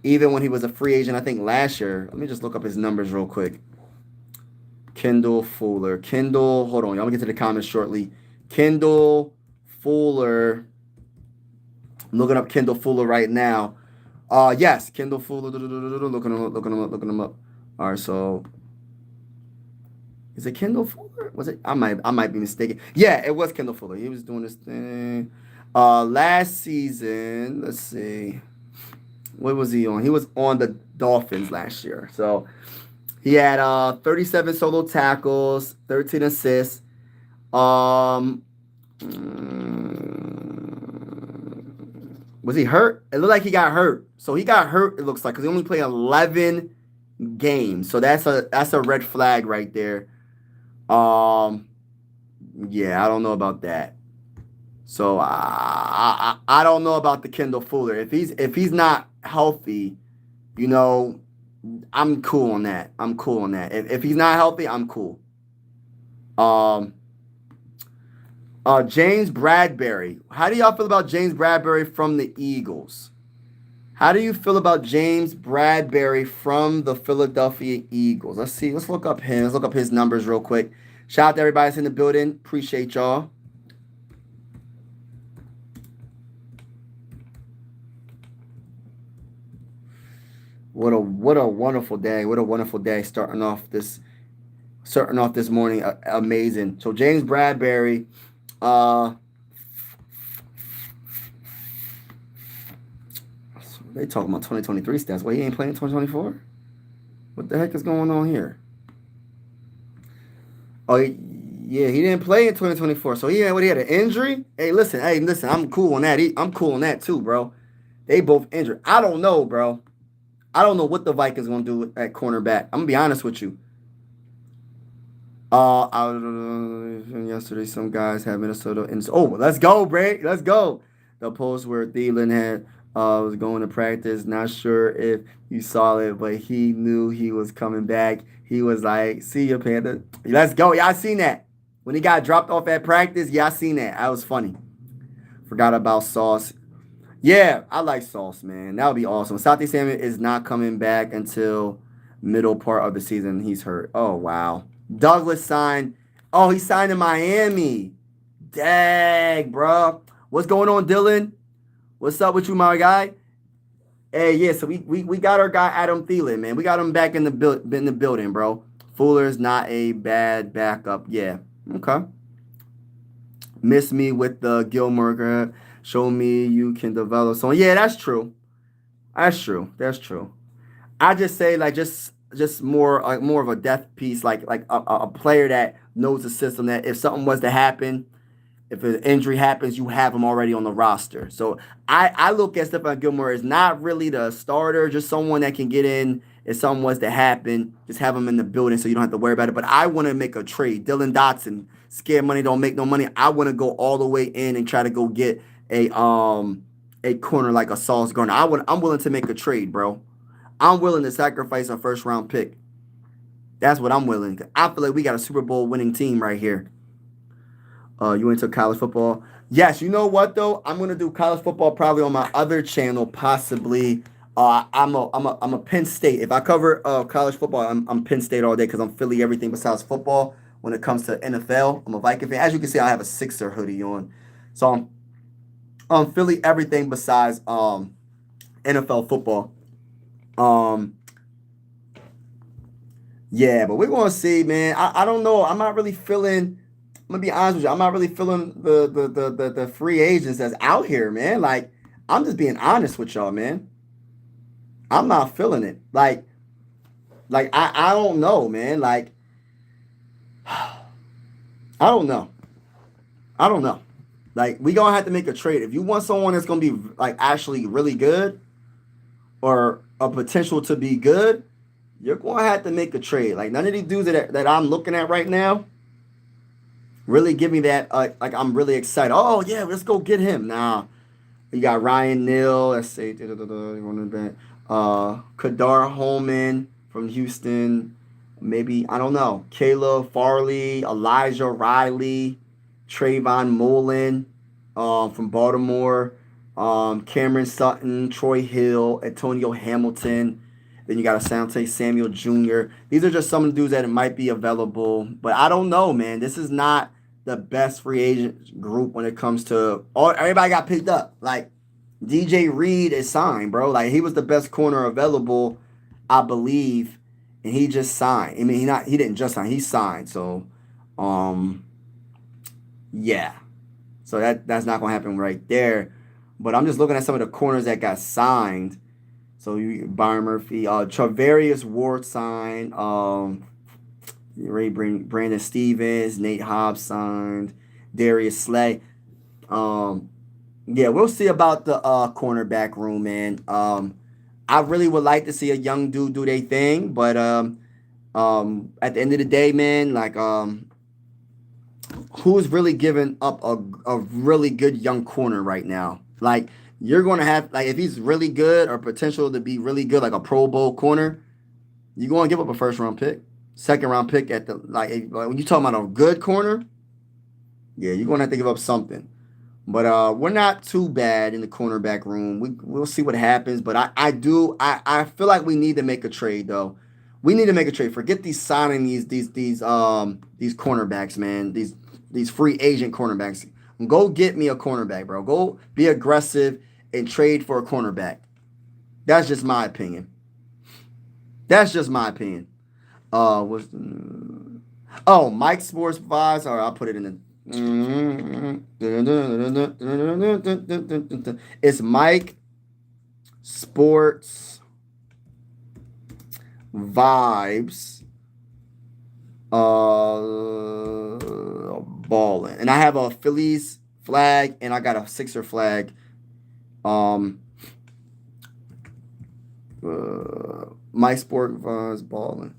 Speaker 1: Even when he was a free agent, I think last year. Let me just look up his numbers real quick. Kendall Fuller. Hold on. I'm gonna get to the comments shortly. Kendall Fuller. I'm looking up Kendall Fuller right now. Yes, Kendall Fuller. Looking him up. All right, so is it Kendall Fuller? Was it? I might be mistaken. Yeah, it was Kendall Fuller. He was doing this thing. Last season, let's see. What was he on? He was on the Dolphins last year. So he had 37 solo tackles, 13 assists. Was he hurt? It looked like he got hurt. So he got hurt, it looks like, because he only played 11 games. So that's a red flag right there. Yeah, I don't know about that. So I don't know about the Kendall Fuller. If he's not healthy, I'm cool on that. If he's not healthy, I'm cool. James Bradbury. How do y'all feel about James Bradbury from the Eagles? How do you feel about James Bradbury from the Philadelphia Eagles? Let's see. Let's look up him. Let's look up his numbers real quick. Shout out to everybody that's in the building. Appreciate y'all. What a wonderful day. What a wonderful day starting off this morning. Amazing. So James Bradbury, they talking about 2023 stats. Wait, he ain't playing 2024? What the heck is going on here? Oh, yeah, he didn't play in 2024. So he had an injury? Hey, listen, I'm cool on that. I'm cool on that too, bro. They both injured. I don't know, bro. I don't know what the Vikings going to do at cornerback. I'm going to be honest with you. Yesterday, some guys had Minnesota. Let's go, Brady. Let's go. The post where Thielen was going to practice. Not sure if you saw it, but he knew he was coming back. He was like, see you, Panther. Let's go. Y'all seen that? When he got dropped off at practice, y'all seen that. That was funny. Forgot about Sauce. Yeah, I like Sauce, man. That would be awesome. Asante Samuel is not coming back until middle part of the season. He's hurt. Oh, wow. Douglas signed. Oh, he signed in Miami. Dang, bro. What's going on, Dylan? What's up with you, my guy? Hey, yeah, so we got our guy Adam Thielen, man. We got him back in the building, bro. Fuller's not a bad backup. Yeah. Okay. Miss me with the Gilmore. Show me you can develop. So yeah, that's true. That's true. That's true. I just say like just more of a depth piece, like a player that knows the system. That if something was to happen, if an injury happens, you have him already on the roster. So I look at Stephon Gilmore as not really the starter, just someone that can get in if something was to happen. Just have him in the building so you don't have to worry about it. But I want to make a trade. Dylan Dotson, scared money don't make no money. I want to go all the way in and try to go get a corner like a Sauce Gardner. I'm willing to make a trade, bro. I'm willing to sacrifice a first round pick. That's what I'm willing. I feel like we got a Super Bowl winning team right here. You into college football? Yes. You know what though? I'm gonna do college football probably on my other channel, possibly. I'm a Penn State. If I cover college football, I'm Penn State all day because I'm Philly everything besides football. When it comes to NFL, I'm a Viking fan. As you can see, I have a Sixer hoodie on, so I'm Philly everything besides NFL football. Um, yeah, but we're gonna see, man. I don't know. I'm not really feeling. I'm gonna be honest with you. I'm not really feeling the free agents that's out here, man. Like I'm just being honest with y'all, man. I'm not feeling it. I don't know, man. Like I don't know. I don't know. Like we gonna have to make a trade. If you want someone that's gonna be like actually really good or a potential to be good, you're gonna have to make a trade. Like none of these dudes that I'm looking at right now really give me that like I'm really excited. Oh yeah, let's go get him. Nah, you got Ryan Neal. Let's say Kadar Holman from Houston. Maybe I don't know. Caleb Farley, Elijah Riley, Trayvon Mullen from Baltimore. Cameron Sutton, Troy Hill, Antonio Hamilton. Then you got Asante Samuel Jr. These are just some of the dudes that might be available. But I don't know, man. This is not the best free agent group when it comes to all everybody got picked up. Like DJ Reed is signed, bro. Like he was the best corner available, I believe, and he just signed. I mean, he didn't just sign, he signed. So yeah. So that's not gonna happen right there. But I'm just looking at some of the corners that got signed. So you Byron Murphy, Travarius Ward signed, Brandon Stevens, Nate Hobbs signed, Darius Slay. Yeah, we'll see about the cornerback room, man. I really would like to see a young dude do their thing, but at the end of the day, man, like who's really giving up a really good young corner right now? Like you're gonna have like if he's really good or potential to be really good, like a Pro Bowl corner, you're gonna give up a first round pick, second round pick at the like when you talking about a good corner, yeah, you're gonna have to give up something. But we're not too bad in the cornerback room. We'll see what happens. But I feel like we need to make a trade though. We need to make a trade. Forget these signing these cornerbacks, man. These free agent cornerbacks. Go get me a cornerback, bro. Go be aggressive and trade for a cornerback. That's just my opinion. That's just my opinion. What's oh Mike Sports Vibes? Or I'll put it in the it's Mike Sports Vibes balling. And I have a Phillies flag and I got a Sixer flag. Mike Sports Vibes balling.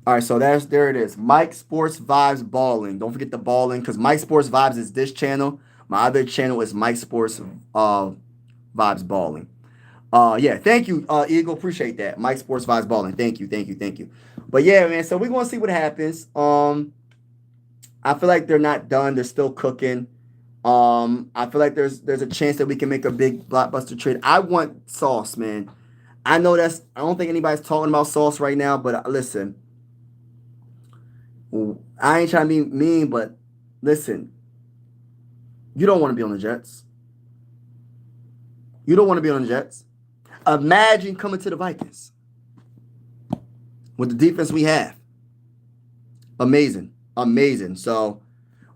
Speaker 1: All right, so there it is. Mike Sports Vibes Balling. Don't forget the balling because Mike Sports Vibes is this channel. My other channel is Mike Sports Vibes Balling. Yeah, thank you, Eagle. Appreciate that. Mike Sports Vibes Balling. Thank you, thank you, thank you. But yeah, man. So we're gonna see what happens. I feel like they're not done. They're still cooking. I feel like there's a chance that we can make a big blockbuster trade. I want Sauce, man. I know I don't think anybody's talking about Sauce right now, but listen. I ain't trying to be mean, but listen, you don't want to be on the Jets. You don't want to be on the Jets. Imagine coming to the Vikings with the defense we have. Amazing. Amazing. So,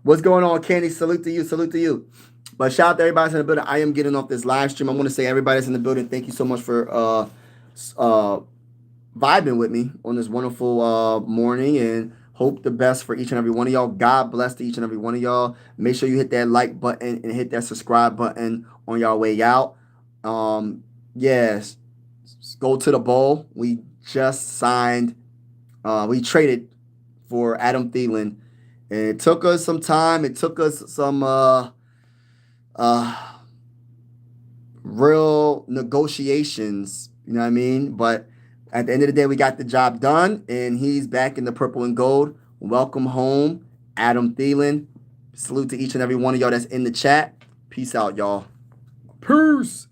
Speaker 1: what's going on, Kenny? Salute to you. Salute to you. But shout out to everybody in the building. I am getting off this live stream. I want to say everybody that's in the building, thank you so much for vibing with me on this wonderful morning, and hope the best for each and every one of y'all. God bless to each and every one of y'all. Make sure you hit that like button and hit that subscribe button on y'all way out. Yes, go to the bowl. We just signed. We traded for Adam Thielen, and it took us some time. It took us some real negotiations. You know what I mean? But at the end of the day, we got the job done, and he's back in the purple and gold. Welcome home, Adam Thielen. Salute to each and every one of y'all that's in the chat. Peace out, y'all. Peace.